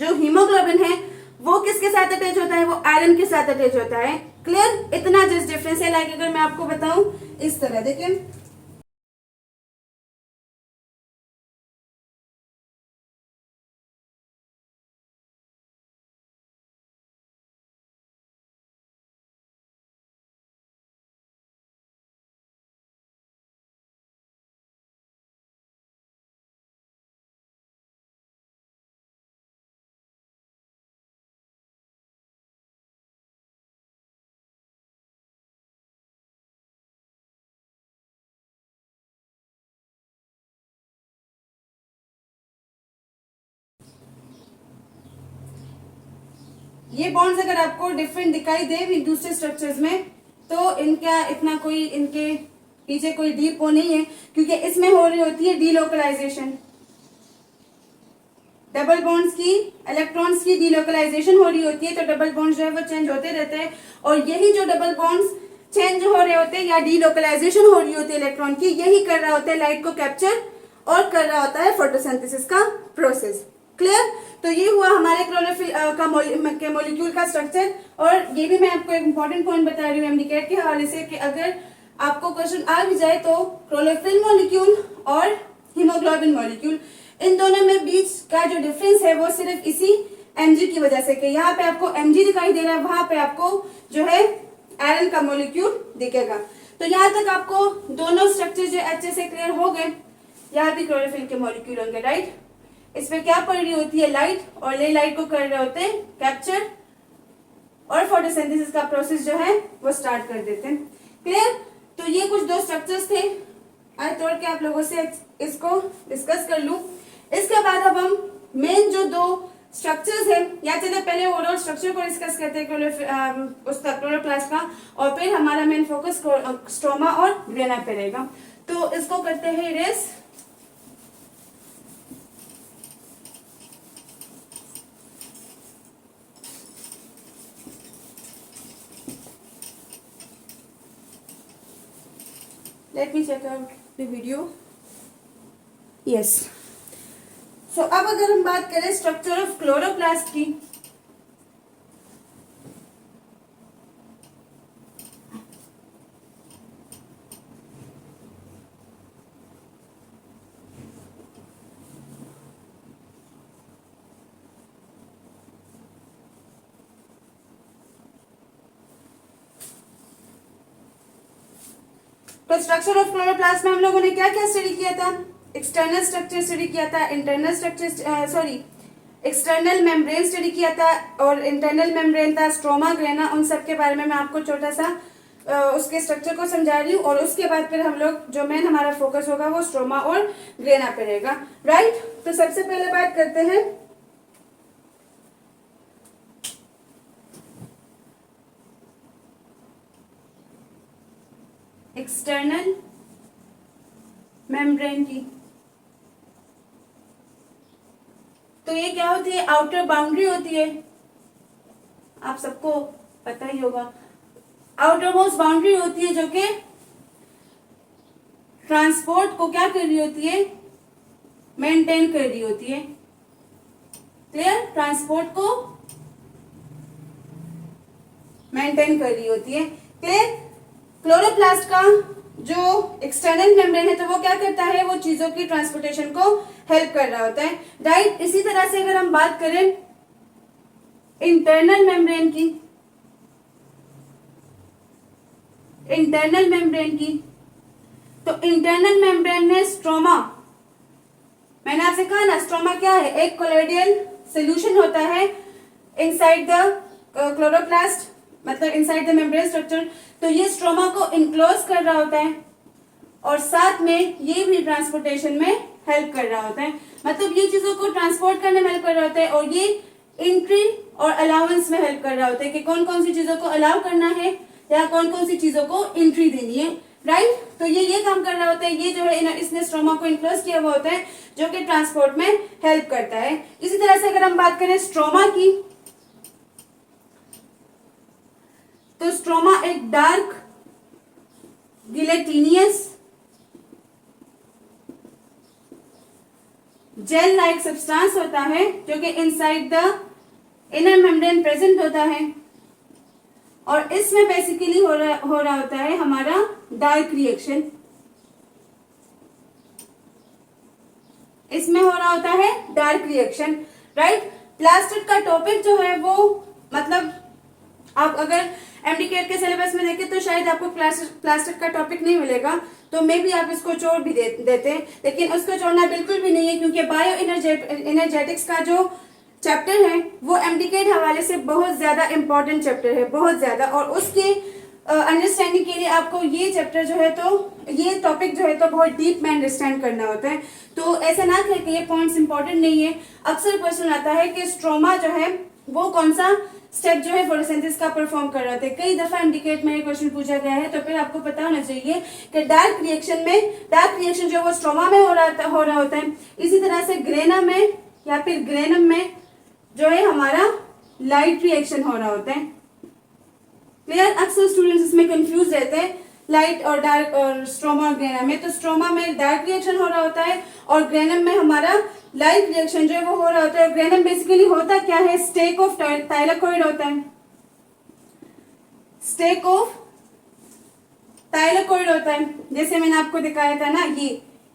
Speaker 1: जो हीमोग्लोबिन है वो किसके साथ अटैच होता है, वो आयरन के साथ अटैच होता है। क्लियर? इतना जस्ट डिफरेंस है। लाइक अगर मैं आपको बताऊं इस तरह, देखिए ये बॉन्ड्स अगर आपको डिफरेंट दिखाई दे भी दूसरे स्ट्रक्चर्स में, तो इनका इतना कोई इनके पीछे कोई डीप वो नहीं है, क्योंकि इसमें हो रही होती है डीलोकलाइजेशन। डबल बॉन्ड्स की, इलेक्ट्रॉन्स की डीलोकलाइजेशन हो रही होती है, तो डबल बॉन्ड्स जो है वो चेंज होते रहते हैं, और यही जो डबल बॉन्ड्स चेंज हो रहे होते हैं या डीलोकलाइजेशन हो रही होती है इलेक्ट्रॉन की, यही कर रहा होता है लाइट को कैप्चर और कर रहा होता है फोटोसिंथेसिस का प्रोसेस। क्लियर? तो ये हुआ हमारे क्लोरोफिल का मॉलिक्यूल का स्ट्रक्चर। और ये भी मैं आपको एक इंपॉर्टेंट पॉइंट बता रही हूँ एमडीकेट के हवाले से कि अगर आपको क्वेश्चन आ भी जाए तो क्लोरोफिल मॉलिक्यूल और हीमोग्लोबिन मॉलिक्यूल, इन दोनों में बीच का जो डिफरेंस है वो सिर्फ इसी Mg की वजह से कि यहाँ पे आपको Mg दिखाई दे रहा है, वहां पे आपको जो है आयरन का मॉलिक्यूल दिखेगा। तो यहाँ तक आपको दोनों स्ट्रक्चर जो अच्छे से क्लियर हो गए। यहाँ भी क्लोरोफिल के मॉलिक्यूल होंगे, राइट? इसमें क्या पड़ रही होती है, लाइट, और ये लाइट को कर रहे होते हैं कैप्चर, और फोटोसिंथेसिस का प्रोसेस जो है वो स्टार्ट कर देते हैं। क्लियर? तो ये कुछ दो स्ट्रक्चर्स थे, आज तोड़ के आप लोगों से इसको डिस्कस कर लूं। इसके बाद अब हम मेन जो दो स्ट्रक्चर्स है, या चले पहले ओवरऑल स्ट्रक्चर को डिस्कस करते हैं उसका क्लोरोप्लास्ट का, और फिर हमारा मेन फोकस स्ट्रोमा और ग्रेना पे रहेगा। तो इसको करते हैं erase. Let me check out the video. Yes. So अब अगर हम बात करें स्ट्रक्चर ऑफ क्लोरोप्लास्ट की, तो स्ट्रक्चर ऑफ क्लोरोप्लास्ट में हम लोगों ने क्या क्या स्टडी किया था? एक्सटर्नल स्ट्रक्चर स्टडी किया था, internal structure external membrane study किया था, और इंटरनल मेम्ब्रेन था स्ट्रोमा, ग्रेना, उन सब के बारे में मैं आपको छोटा सा उसके स्ट्रक्चर को समझा रही हूँ। और उसके बाद फिर हम लोग जो मेन हमारा फोकस होगा वो स्ट्रोमा और ग्रेना पे रहेगा, राइट? तो सबसे पहले बात करते हैं एक्सटर्नल मेम्ब्रेन की। तो ये क्या होती है? आउटर बाउंड्री होती है, आप सबको पता ही होगा। आउटर मोस्ट बाउंड्री होती है जो कि ट्रांसपोर्ट को क्या कर रही होती है? मेंटेन कर रही होती है। क्लियर? ट्रांसपोर्ट को मेंटेन कर रही होती है। क्लियर? क्लोरोप्लास्ट का जो एक्सटर्नल मेम्ब्रेन है तो वो क्या करता है? वो चीजों की ट्रांसपोर्टेशन को हेल्प कर रहा होता है, राइट? इसी तरह से अगर हम बात करें इंटरनल मेम्ब्रेन की, तो इंटरनल मेम्ब्रेन में स्ट्रोमा, मैंने आपसे कहा ना स्ट्रोमा क्या है? एक कोलोइडल सॉल्यूशन होता है इनसाइड द क्लोरोप्लास्ट, मतलब इनसाइड द मेम्ब्रेन स्ट्रक्चर। तो ये स्ट्रोमा को इनक्लोज कर रहा होता है, और साथ में ये भी ट्रांसपोर्टेशन में हेल्प कर रहा होता है। मतलब ये चीजों को ट्रांसपोर्ट करने में हेल्प कर रहा होता है और ये एंट्री और अलाउंस में हेल्प कर रहा होता है कि कौन कौन सी चीजों को अलाउ करना है या कौन कौन सी चीजों को एंट्री देनी है, राइट। तो ये काम कर रहा होता है। ये जो है इसने स्ट्रोमा को इनक्लोज किया हुआ होता है जो कि ट्रांसपोर्ट में हेल्प करता है। इसी तरह से अगर हम बात करें स्ट्रोमा की, तो स्ट्रोमा एक डार्क गिलेटिनियस जेल लाइक सब्सटेंस होता है जो कि inside the inner membrane present होता है और इसमें बेसिकली हो रहा होता है हमारा डार्क रिएक्शन। इसमें हो रहा होता है डार्क रिएक्शन, राइट। प्लास्टिड का टॉपिक जो है वो मतलब आप अगर एमडीकेट के सिलेबस में देखें तो शायद आपको प्लास्टिक का टॉपिक नहीं मिलेगा, तो मे भी आप इसको छोड़ भी देते हैं, लेकिन उसको छोड़ना बिल्कुल भी नहीं है क्योंकि बायो एनर्जेटिक्स का जो चैप्टर है वो एमडीकेट हवाले से बहुत ज्यादा इंपॉर्टेंट चैप्टर है, बहुत ज्यादा। और उसके अंडरस्टैंडिंग के लिए आपको ये चैप्टर जो है तो ये टॉपिक जो है तो बहुत डीप में अंडरस्टैंड करना होता है। तो ऐसा ना करें कि ये पॉइंट्स इंपॉर्टेंट नहीं है। अक्सर क्वेश्चन आता है कि स्ट्रोमा जो है वो कौन सा स्टेप जो है फोटोसिंथेसिस का परफॉर्म कर रहा था। कई दफा इंडिकेट में ये क्वेश्चन पूछा गया है, तो फिर आपको पता होना चाहिए कि डार्क रिएक्शन जो है वो स्ट्रोमा में हो रहा होता है। इसी तरह से ग्रेना में या फिर ग्रेनम में जो है हमारा लाइट रिएक्शन हो रहा होता है। क्लियर। अक्सर स्टूडेंट्स इसमें कंफ्यूज रहते हैं लाइट और डार्क और स्ट्रोमा और ग्रेनम में। तो स्ट्रोमा में डार्क रिएक्शन हो रहा होता है और ग्रेनम में हमारा लाइट रिएक्शन जो है वो हो रहा होता है। ग्रेनम बेसिकली होता क्या है, स्टेक ऑफ थाइलाकोइड होता है, स्टेक ऑफ थाइलाकोइड होता है। जैसे मैंने आपको दिखाया था ना,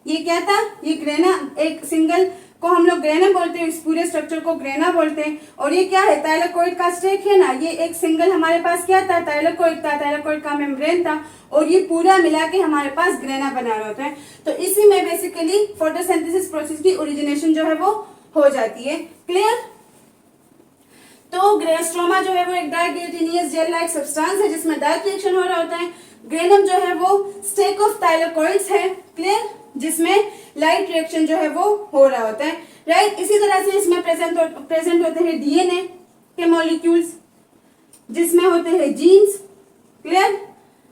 Speaker 1: ये क्या था, ये ग्रेना, एक सिंगल को हम लोग ग्रेना बोलते हैं, इस पूरे स्ट्रक्चर को ग्रेना बोलते हैं। और ये क्या है, थाइलाकोइड का स्टेक है ना, ये एक सिंगल हमारे पास क्या था, थाइलाकोइड था, थाइलाकोइड का मेम्ब्रेन था और ये पूरा मिला के हमारे पास ग्रेना बना रहा होता है। तो इसी में बेसिकली फोटोसिंथेसिस प्रोसेस की ओरिजिनेशन जो है वो हो जाती है। क्लियर। तो ग्रेस्ट्रोमा जो है वो एक डार्क गिलेटिनियस जेल लाइक सब्सटेंस है जिसमें डार्क रिएक्शन हो रहा होता है। ग्रेनम जो है वो स्टेक ऑफ थाइलाकोइड्स है, क्लियर, जिसमें लाइट रिएक्शन जो है वो हो रहा होता है, राइट। इसी तरह से इसमें प्रेजेंट होते हैं डीएनए के मॉलिक्यूल्स जिसमें होते हैं जीन्स, क्लियर।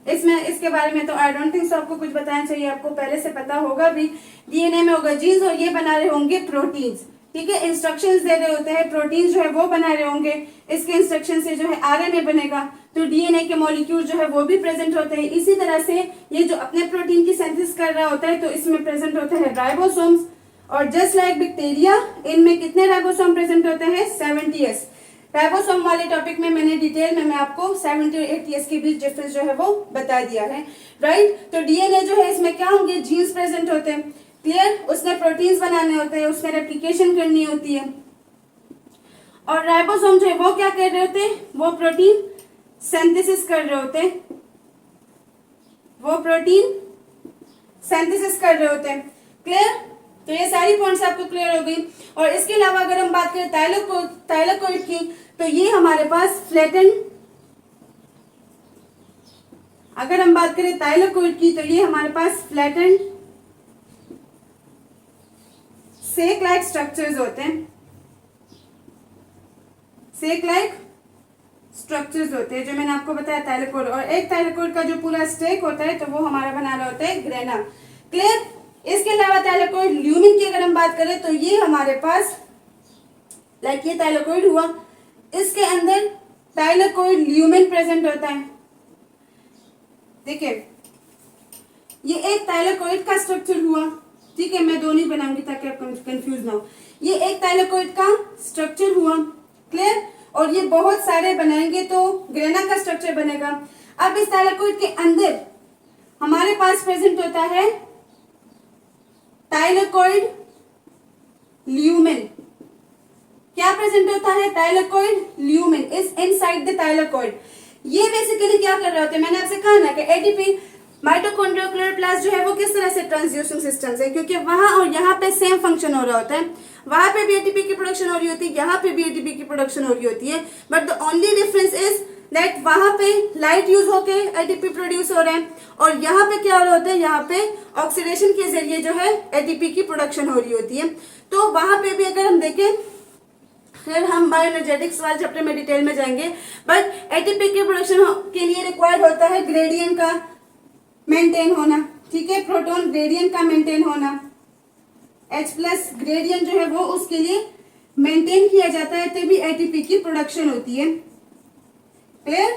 Speaker 1: इसमें इसके बारे में तो आई डोंट थिंक सो आपको कुछ बताना चाहिए, आपको पहले से पता होगा भी। डीएनए में होगा जीन्स और ये बना रहे होंगे प्रोटीन्स, ठीक है। इंस्ट्रक्शंस दे रहे होते हैं, प्रोटीन जो है वो बना रहे होंगे, इसके इंस्ट्रक्शन से जो है आरएनए बनेगा, तो डीएनए के मॉलिक्यूल जो है वो भी प्रेजेंट होते हैं। इसी तरह से ये जो अपने प्रोटीन की सिंथेसिस कर रहा होता है तो इसमें प्रेजेंट होते हैं राइबोसोम्स। और जस्ट लाइक बैक्टीरिया, इनमें कितने राइबोसोम प्रेजेंट होते हैं, 70s। राइबोसोम वाले टॉपिक में मैंने डिटेल में मैं आपको 70 और 80s के बीच डिफरेंस जो है वो बता दिया है, राइट। तो डीएनए जो है इसमें क्या होंगे, जीन्स प्रेजेंट होते हैं, क्लियर। उसने प्रोटीन्स बनाने होते हैं, उसमें रेप्लिकेशन करनी होती है। और राइबोसोम जो है वो क्या कर रहे होते हैं, वो प्रोटीन सिंथेसिस कर रहे होते हैं, वो प्रोटीन सिंथेसिस कर रहे होते हैं, क्लियर। तो ये सारी पॉइंट्स आपको क्लियर हो गई। और इसके अलावा अगर हम बात करें थाइलाकोइड की, तो ये हमारे पास फ्लैटन, अगर हम बात करें थाइलाकोइड की तो ये हमारे पास फ्लैटन सेक लाइक स्ट्रक्चर्स होते हैं, सेक लाइक स्ट्रक्चर्स होते हैं जो मैंने आपको बताया थाइलाकोइड। और एक थाइलाकोइड का जो पूरा स्टेक होता है तो वो हमारा बना रहा होता है ग्रेना, क्लियर। इसके अलावा थाइलाकोइड ल्यूमिन की अगर हम बात करें तो ये हमारे पास लाइक ये थाइलाकोइड हुआ, इसके अंदर थाइलाकोइड ल्यूमिन प्रेजेंट होता है। देखिए ये एक थाइलाकोइड का स्ट्रक्चर हुआ, ठीक है, मैं दो नहीं बनाऊंगी ताकि आप कंफ्यूज ना हो। ये एक थाइलाकोइड का स्ट्रक्चर हुआ, क्लियर। और ये बहुत सारे बनाएंगे तो ग्रेना का स्ट्रक्चर बनेगा। अब इस थाइलाकोइड के अंदर हमारे पास प्रेजेंट होता है थाइलाकोइड ल्यूमेन। क्या प्रेजेंट होता है, thylakoid lumen is inside the thylakoid. ये बेसिकली क्या कर रहा होता है, मैंने आपसे कहा ना कि एटीपी माइटोकॉन्ड्रियल क्लोरोप्लास्ट जो है वो किस तरह से ट्रांसड्यूसिंग सिस्टम्स है, क्योंकि वहां और यहाँ पे सेम फंक्शन हो रहा होता है। वहां पे भी एटीपी की प्रोडक्शन हो रही होती है, यहाँ पे भी एटीपी की प्रोडक्शन हो रही होती है, but the only difference is that वहां पे लाइट यूज होके एटीपी प्रोड्यूस हो रहे हैं और यहाँ पे क्या हो रहा होता है, यहाँ पे ऑक्सीडेशन के जरिए जो है एटीपी की प्रोडक्शन हो रही होती है। तो वहां पे भी अगर हम देखें, फिर हम बायोएनर्जेटिक्स वाले चैप्टर में डिटेल में जाएंगे, बट एटीपी के प्रोडक्शन के लिए रिक्वायर्ड होता है ग्रेडियंट का मेंटेन होना, ठीक है, प्रोटॉन ग्रेडियंट का मेंटेन होना, H प्लस ग्रेडियंट जो है वो उसके लिए मेंटेन किया जाता है, तभी एटीपी की प्रोडक्शन होती है। क्लियर?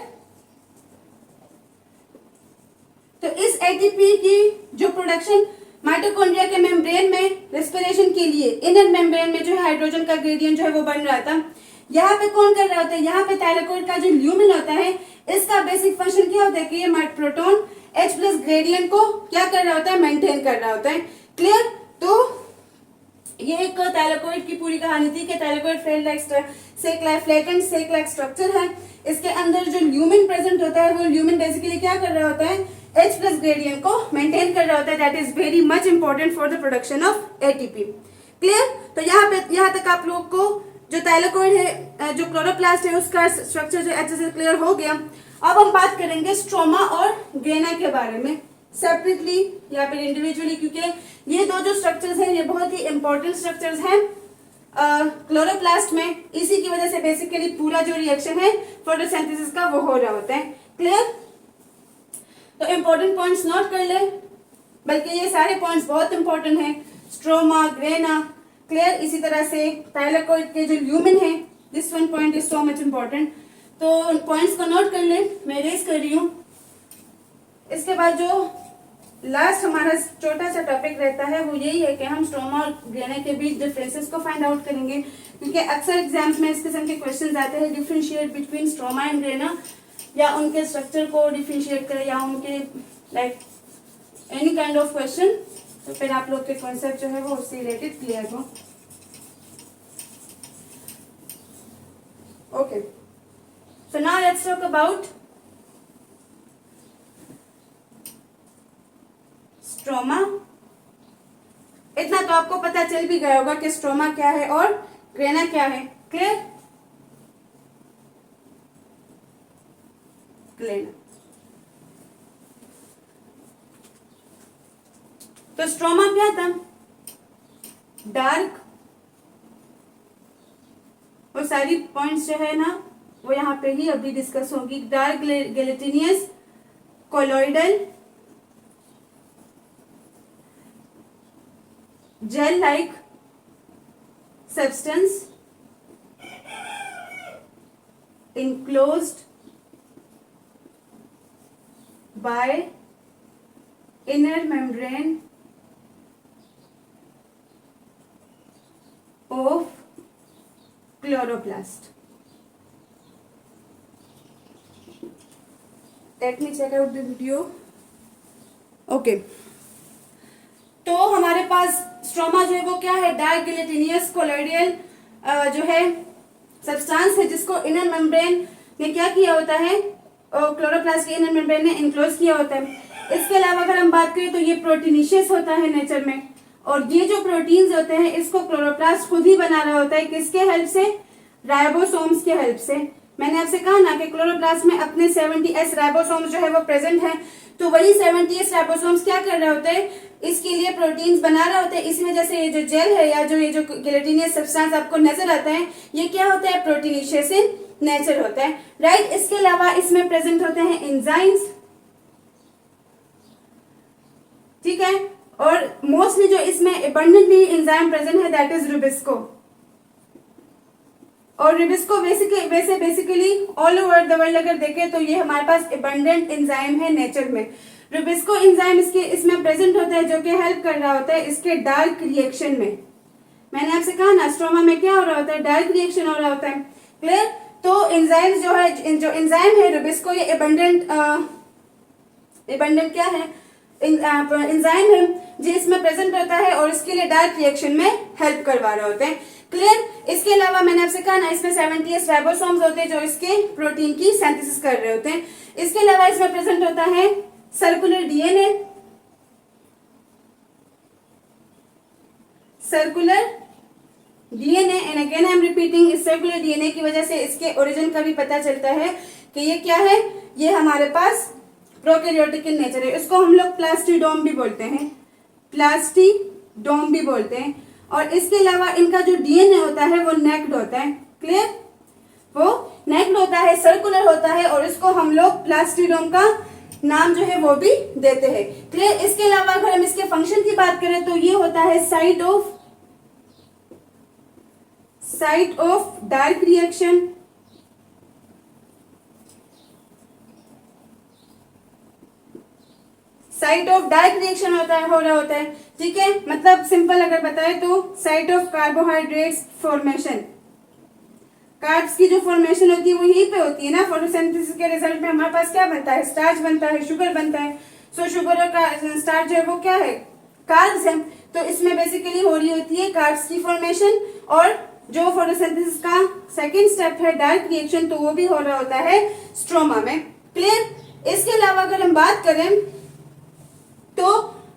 Speaker 1: तो इस एटीपी की जो प्रोडक्शन माइटोकॉन्ड्रिया के मेम्ब्रेन में रेस्पिरेशन के लिए इनर मेम्ब्रेन में जो है हाइड्रोजन का ग्रेडियंट जो है वो बन रहा था, यहाँ पे कौन कर रहा होता है, यहाँ पे थाइलाकोइड का जो ल्यूमेन होता है इसका बेसिक फंक्शन क्या होता है कि ये प्रोटॉन H प्लस ग्रेडियंट को क्या कर रहा होता है, मेंटेन कर रहा होता है। क्लियर? तो ये एक थाइलाकोइड की पूरी कहानी थी कि थाइलाकोइड फ्लैटेंड सेक लाइक स्ट्रक्चर है, इसके अंदर जो ल्यूमेन प्रेजेंट होता है वो ल्यूमेन बेसिकली क्या कर रहा होता है, H प्लस ग्रेडियंट को मेंटेन कर रहा होता है। That is very much important for the production of ATP. Clear? तो यहाँ तक आप लोग को जो थाइलाकोइड है, जो क्लोरोप्लास्ट है, उसका स्ट्रक्चर जो अच्छे से क्लियर हो गया। अब हम बात करेंगे स्ट्रोमा और ग्रेना के बारे में सेपरेटली या फिर इंडिविजुअली, क्योंकि ये दो जो स्ट्रक्चर्स हैं ये बहुत ही इंपॉर्टेंट स्ट्रक्चर्स हैं क्लोरोप्लास्ट में। इसी की वजह से बेसिकली पूरा जो रिएक्शन है फोटोसिंथेसिस का वो हो रहा होता है। क्लियर? तो इंपॉर्टेंट पॉइंट्स नोट कर ले, बल्कि ये सारे पॉइंट्स बहुत इंपॉर्टेंट हैं, स्ट्रोमा, ग्रेना। क्लियर? इसी तरह से थाइलाकोइड के जो ल्यूमेन है, this one point is so much important. तो पॉइंट्स को नोट कर ले, मैं रेज कर रही हूँ। इसके बाद जो लास्ट हमारा छोटा सा टॉपिक रहता है वो यही है कि हम स्ट्रोमा और ग्रेना के बीच डिफरेंसेस को फाइंड आउट करेंगे, क्योंकि अक्सर एग्जाम्स में इस किस्म के क्वेश्चंस आते हैं, differentiate between stroma and grana, या उनके स्ट्रक्चर को डिफरेंशिएट करें, या उनके like any kind of question. तो फिर आप लोग के कॉन्सेप्ट जो है वो उससे रिलेटेड क्लियर हो। Okay, so now let's talk about stroma. इतना तो आपको पता चल भी गया होगा कि स्ट्रोमा क्या है और ग्रेना क्या है। क्लियर? ग्रेना। तो स्ट्रोमा क्या था? डार्क, वो सारी पॉइंट्स जो है ना वो यहाँ पे ही अभी डिस्कस होगी। Dark gelatinous colloidal gel like substance enclosed by inner membrane of chloroplast. Let me check out the video. Okay. तो हमारे पास स्ट्रोमा जो है वो क्या है, डार्क गेलेटिनियस कोलोइडल जो है सब्सटेंस है जिसको इनर मेम्ब्रेन ने क्या किया होता है, क्लोरोप्लास्ट के इनर मेम्ब्रेन ने इनक्लोज किया होता है। इसके अलावा अगर हम बात करें तो ये प्रोटीनिशियस होता है नेचर में, और ये जो प्रोटीन्स होते हैं इसको क्लोरोप्लास्ट खुद ही बना रहा होता है। किसके हेल्प से? राइबोसोम्स के हेल्प से। मैंने आपसे कहा ना कि क्लोरोप्लास्ट में अपने 70S राइबोसोम्स जो है वो प्रेजेंट है, तो वही 70S राइबोसोम्स क्या कर रहे होते हैं, इसके लिए प्रोटीन्स बना रहा होता है। इस वजह से ये जो जेल है या जो ये जो गेलेटिनियस सब्सटेंस आपको नजर आता है ये क्या होता है, प्रोटीनिशियस इन नेचर होता है। राइट? इसके अलावा इसमें प्रेजेंट होते हैं एंजाइम्स, ठीक है, और मोस्टली जो इसमें एबंडेंटली एंजाइम प्रेजेंट है दैट इज रुबिस्को। और Rubisco basically all over the world अगर देखें तो ये हमारे पास एबंडेंट एंजाइम है नेचर में। रुबिस्को एंजाइम इसमें प्रेजेंट होता है जो कि हेल्प कर रहा होता है इसके डार्क रिएक्शन में। मैंने आपसे कहा ना स्ट्रोमा में क्या हो रहा होता है, डार्क रिएक्शन हो रहा होता है। क्लियर? तो एंजाइम्स जो है, जो एंजाइम है रुबिस्को, ये एबंडेंट क्या है, एंजाइम है जो इसमें प्रेजेंट होता है और इसके लिए डार्क रिएक्शन में हेल्प करवा रहे होते हैं। क्लियर? इसके अलावा मैंने आपसे कहा ना इसमें 70S राइबोसोम्स होते हैं जो इसके प्रोटीन की सिंथेसिस कर रहे होते हैं। इसके अलावा इसमें प्रेजेंट होता है circular DNA, and again I am repeating, इस सर्कुलर डीएनए की वजह से इसके ओरिजिन का भी पता चलता है कि ये क्या है, ये हमारे पास प्रोकैरियोटिक इन नेचर है। इसको हम लोग प्लास्टिडोम भी बोलते हैं, प्लास्टिडोम भी बोलते हैं। और इसके अलावा इनका जो डीएनए होता है वो नेक्ड होता है, क्लियर, वो नेक्ड होता है, सर्कुलर होता है, और इसको हम लोग प्लास्टिडोम का नाम जो है वो भी देते हैं, क्लियर। इसके अलावा अगर हम इसके फंक्शन की बात करें तो ये होता है site of dark reaction, site of dark reaction हो रहा होता है, ठीक है। मतलब सिंपल अगर बताए तो site of carbohydrates formation, carbs की जो फॉर्मेशन होती है वो यहीं पे होती है ना। फोटोसिंथेसिस के रिजल्ट में हमारे पास क्या बनता है, स्टार्च बनता है, शुगर बनता है। सो शुगर और स्टार्च जो है वो क्या है, कार्ब्स है। तो इसमें बेसिकली हो रही होती है कार्ब्स की फॉर्मेशन, और जो फोटोसिंथेसिस का सेकेंड स्टेप है डार्क रिएक्शन, तो वो भी हो रहा होता है स्ट्रोमा में, क्लियर। इसके अलावा अगर हम बात करें तो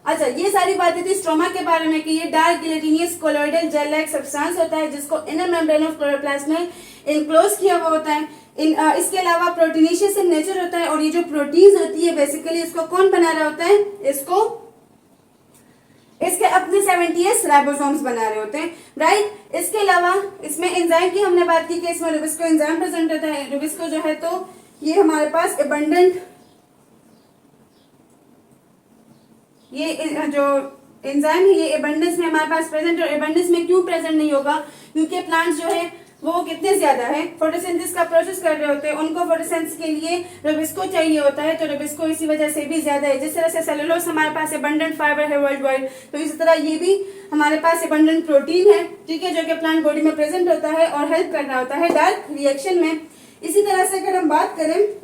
Speaker 1: अच्छा, ये सारी बातें थी स्ट्रोमा के बारे में कि ये dark gelatinous colloidal gel like substance होता है जिसको इनर मेम्ब्रेन ऑफ क्लोरोप्लास्ट में इनक्लोज किया हुआ होता है। इसके अलावा प्रोटीनेशियस इन नेचर होता है, और ये जो प्रोटीन्स होती है बेसिकली इसको कौन बना रहा होता है, इसके अपने 70s राइबोसोम्स बना रहे होते हैं, राइट। इसके अलावा इसमें एंजाइम की हमने बात की कि इसमें रुबिस्को एंजाइम प्रेजेंट होता है। रुबिस्को जो है तो ये हमारे पास एबंडेंट, ये जो एंजाइम है ये एबंडेंस में हमारे पास प्रेजेंट, और एबंडेंस में क्यों प्रेजेंट नहीं होगा, क्योंकि प्लांट्स जो है वो कितने ज्यादा है, फोटोसिंथेसिस का प्रोसेस कर रहे होते हैं, उनको फोटोसिंथेसिस के लिए रुबिस्को चाहिए होता है, तो रुबिस्को इसी वजह से भी ज्यादा है। जिस तरह से सेलुलोज हमारे पास एबंडेंट फाइबर है वर्ल्ड वाइड, तो इसी तरह ये भी हमारे पास एबंडेंट प्रोटीन है, ठीक है, जो कि प्लांट बॉडी में प्रेजेंट होता है और हेल्प कर रहा होता है डार्क रिएक्शन में। इसी तरह से अगर हम बात करें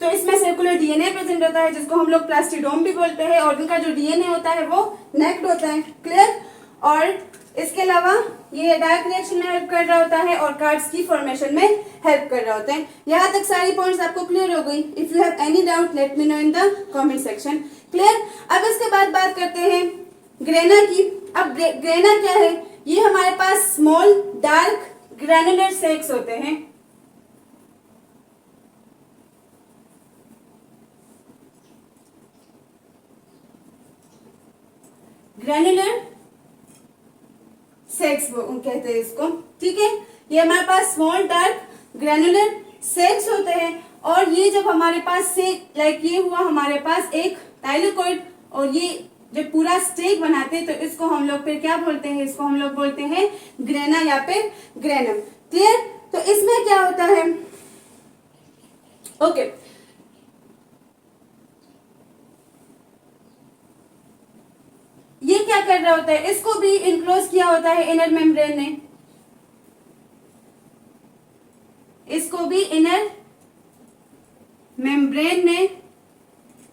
Speaker 1: तो इसमें सर्कुलर डीएनए प्रेजेंट होता है जिसको हम लोग प्लास्टिडोम भी बोलते हैं, और इनका जो डीएनए होता है वो नेक्ड होता है, क्लियर। और इसके अलावा ये डार्क रिएक्शन में हेल्प कर रहा होता है और कार्ब्स की फॉर्मेशन में हेल्प कर रहा होता है। यहाँ तक सारी पॉइंट्स आपको क्लियर हो गई। If you have any doubt late me know in the comment section, clear. अब इसके बाद बात करते हैं ग्रेना की। अब ग्रेना क्या है, ये हमारे पास स्मॉल डार्क ग्रैनुलर सेक्स होते हैं, ग्रैनुलर सेक्स कहते हैं इसको, ठीक है। ये हमारे पास स्मॉल डार्क ग्रैनुलर सेक्स होते हैं, और ये जब हमारे पास से लाइक ये हुआ हमारे पास एक थाइलेकोइड, और ये जब पूरा स्टेक बनाते हैं तो इसको हम लोग फिर क्या बोलते हैं, इसको हम लोग बोलते हैं ग्रेना या फिर ग्रेनम, क्लियर। तो इसमें क्या होता है, ओके ये क्या कर रहा होता है, इसको भी इनक्लोज किया होता है इनर मेम्ब्रेन ने, इसको भी इनर मेम्ब्रेन ने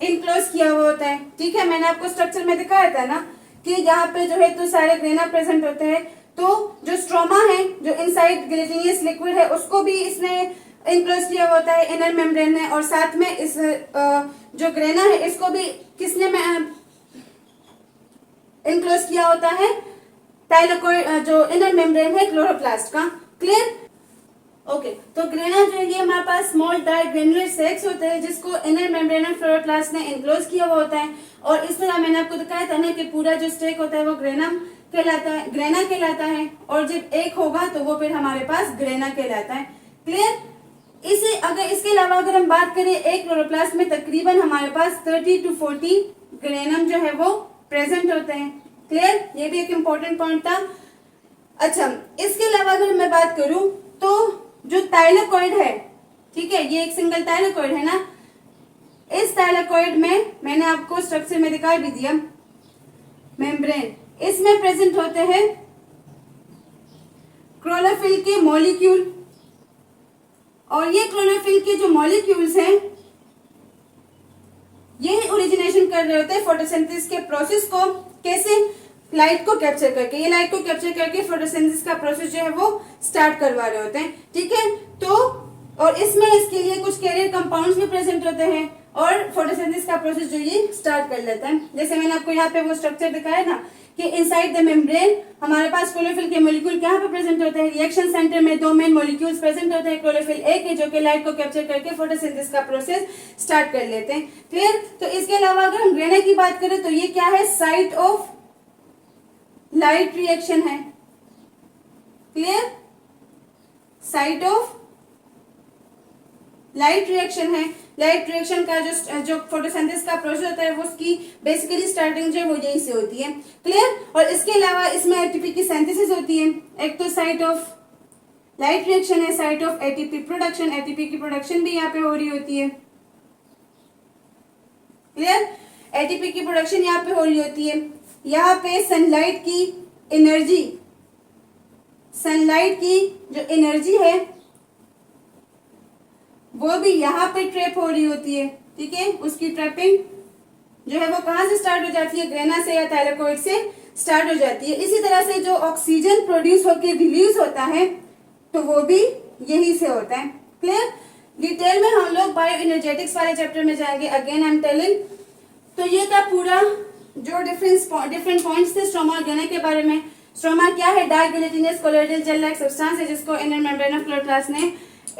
Speaker 1: इनक्लोज किया हुआ होता है, ठीक है। मैंने आपको स्ट्रक्चर में दिखाया था ना कि यहाँ पे जो है तो सारे ग्रेना प्रेजेंट होते हैं, तो जो स्ट्रोमा है जो इनसाइड गिलेटिनियस लिक्विड है उसको भी इसने इनक्लोज किया होता है इनर मेम्ब्रेन ने, और साथ में इस जो ग्रेना है इसको भी किसने इनक्लोज किया होता है, थाइलेकोइड जो इनर मेम्ब्रेन है क्लोरोप्लास्ट का, क्लियर। ओके, तो ग्रेना जो है ये हमारे पास स्मॉल डार्क ग्रेनुलर सेक्स होते हैं जिसको इनर मेम्ब्रेन ऑफ क्लोरोप्लास्ट ने इनक्लोज किया हुआ होता है, और इस तरह मैंने आपको दिखाया था ना कि पूरा जो स्टेक होता है वो ग्रेनम कहलाता है, ग्रेना कहलाता है, और जब एक होगा तो वो फिर हमारे पास ग्रेना कहलाता है, क्लियर। इसके अलावा अगर हम बात करें एक क्लोरोप्लास्ट में तकरीबन हमारे पास 30 to 40 ग्रेनम जो है वो प्रेजेंट होते हैं, क्लियर। ये भी एक इम्पोर्टेंट पॉइंट था। अच्छा, इसके अलावा अगर मैं बात करूं तो जो थाइलेकोइड है, ठीक है, ये एक सिंगल थाइलेकोइड है ना, इस थाइलेकोइड में मैंने आपको स्ट्रक्चर में दिखा भी दिया मेम्ब्रेन, इसमें प्रेजेंट होते हैं क्लोरोफिल के मॉलिक्यूल, और ये क्लोरोफिल के जो मॉलिक्यूल्स हैं ये ओरिजिनेशन कर रहे होते हैं फोटोसिंथेसिस के प्रोसेस को, कैसे, लाइट को कैप्चर करके, ये लाइट को कैप्चर करके फोटोसिंथेसिस का प्रोसेस जो है वो स्टार्ट करवा रहे होते हैं, ठीक है। तो और इसमें इसके लिए कुछ कैरियर कंपाउंड्स भी प्रेजेंट होते हैं और फोटोसिंथेसिस का प्रोसेस जो ये स्टार्ट कर लेता है। जैसे मैंने आपको यहाँ पे वो स्ट्रक्चर दिखाया ना कि इनसाइड द मेम्ब्रेन हमारे पास क्लोरोफिल के मॉलिक्यूल कहाँ पे प्रेजेंट होते हैं, रिएक्शन सेंटर में दो मेन मॉलिक्यूल्स प्रेजेंट होते हैं, क्लोरोफिल ए के जो कि लाइट को कैप्चर करके फोटोसिंथेसिस का प्रोसेस स्टार्ट कर लेते हैं। क्लियर। तो इसके अलावा अगर हम ग्रेना की बात करें तो ये क्या है, साइट ऑफ लाइट रिएक्शन है। Clear, site of light reaction है। लाइट रिएक्शन का जो फोटोसिंथेसिस का प्रोसेस होता है वो उसकी बेसिकली स्टार्टिंग जो है वो यहीं से होती है। क्लियर। और इसके अलावा इसमें एटीपी की सिंथेसिस होती है। एक तो साइट ऑफ लाइट रिएक्शन है, site of ATP production, ATP की प्रोडक्शन भी यहाँ पे हो रही होती है। क्लियर, एटीपी की प्रोडक्शन यहाँ पे हो रही होती है। यहाँ पे सनलाइट की एनर्जी, सनलाइट की जो एनर्जी है वो भी यहाँ पे ट्रैप हो रही होती है। ठीक है, उसकी ट्रैपिंग जो है वो कहाँ से स्टार्ट हो जाती है, ग्रेना से या थाइलेकोइड से स्टार्ट हो जाती है। इसी तरह से जो ऑक्सीजन प्रोड्यूस होकर रिलीज होता है तो वो भी यही से होता है। क्लियर। डिटेल में हम लोग बायो एनर्जेटिक्स वाले चैप्टर में जाएंगे। अगेन आई एम टेलिंग, तो ये था पूरा जो डिफरेंट पॉइंट्स थे स्ट्रोमा और ग्रेना के बारे में। स्ट्रोमा क्या है, dark gelatinous colloidal gel like substance है जिसको इनर मेम्ब्रेन ऑफ क्लोरोप्लास्ट ने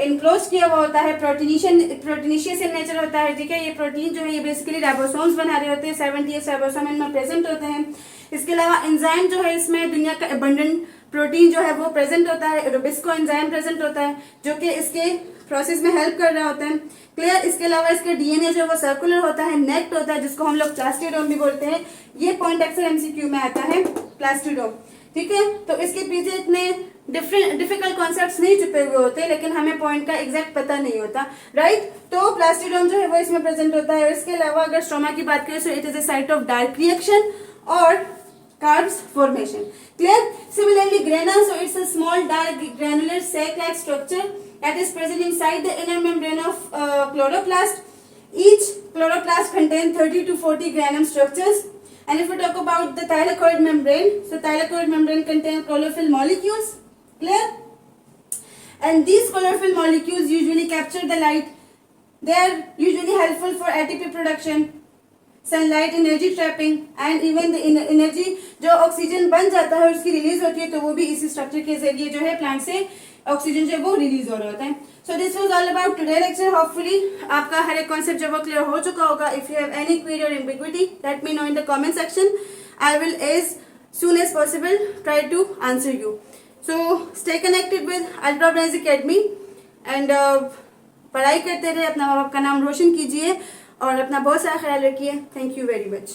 Speaker 1: इनक्लोज किया हुआ होता है। प्रोटीनिशियस इन नेचर होता है। ठीक है, ये प्रोटीन जो है ये बेसिकली राइबोसोम्स बना रहे होते हैं। 78 राइबोसोम इनमें प्रेजेंट होते हैं। इसके अलावा एंजाइम जो है इसमें दुनिया का अबंडेंट प्रोटीन जो है वो प्रेजेंट होता है। रोबिस्को एंजाइम प्रेजेंट होता है जो कि इसके प्रोसेस में हेल्प कर रहा होता है। क्लियर। इसके अलावा इसके डीएनए जो है वो सर्कुलर होता है, नेक्ट होता है जिसको हम लोग प्लास्टिडोम भी बोलते हैं। ये पॉइंट अक्सर एमसीक्यू में आता है, प्लास्टिडोम। ठीक है, तो इसके पीछे इतने डिफिकल्ट कॉन्सेप्ट्स नहीं छुपे हुए होते, लेकिन हमें पॉइंट का एग्जैक्ट पता नहीं होता। राइट, तो प्लास्टिडोम जो है वो इसमें प्रेजेंट होता है। इसके अलावा अगर स्ट्रोमा की बात करें तो it is a site of dark reaction और carbs formation. Clear. Similarly grana, so it's a small dark granular sac like structure that is present inside the inner membrane of chloroplast. Each chloroplast contains 30 to 40 granum structures. And if we talk about the thylakoid membrane, so thylakoid membrane contains chlorophyll molecules. Clear? And these chlorophyll molecules usually capture the light. They are usually helpful for ATP production, sunlight energy trapping, and even the energy जो oxygen बन जाता है उसकी release होती है तो वो भी इसी स्ट्रक्चर के जरिए जो है प्लांट से ऑक्सीजन जो वो रिलीज हो रहा होता है। So this was all about today lecture. Hopefully आपका हर एक कॉन्सेप्ट जो वो क्लियर हो चुका होगा। If you have any query or ambiguity let me know in the comment section. I will as soon as possible try to answer you. So stay connected with Ultra Brains Academy and पढ़ाई करते रहे, अपना माँ बाप का नाम रोशन कीजिए और अपना बहुत सारा ख्याल रखिए। Thank you very much.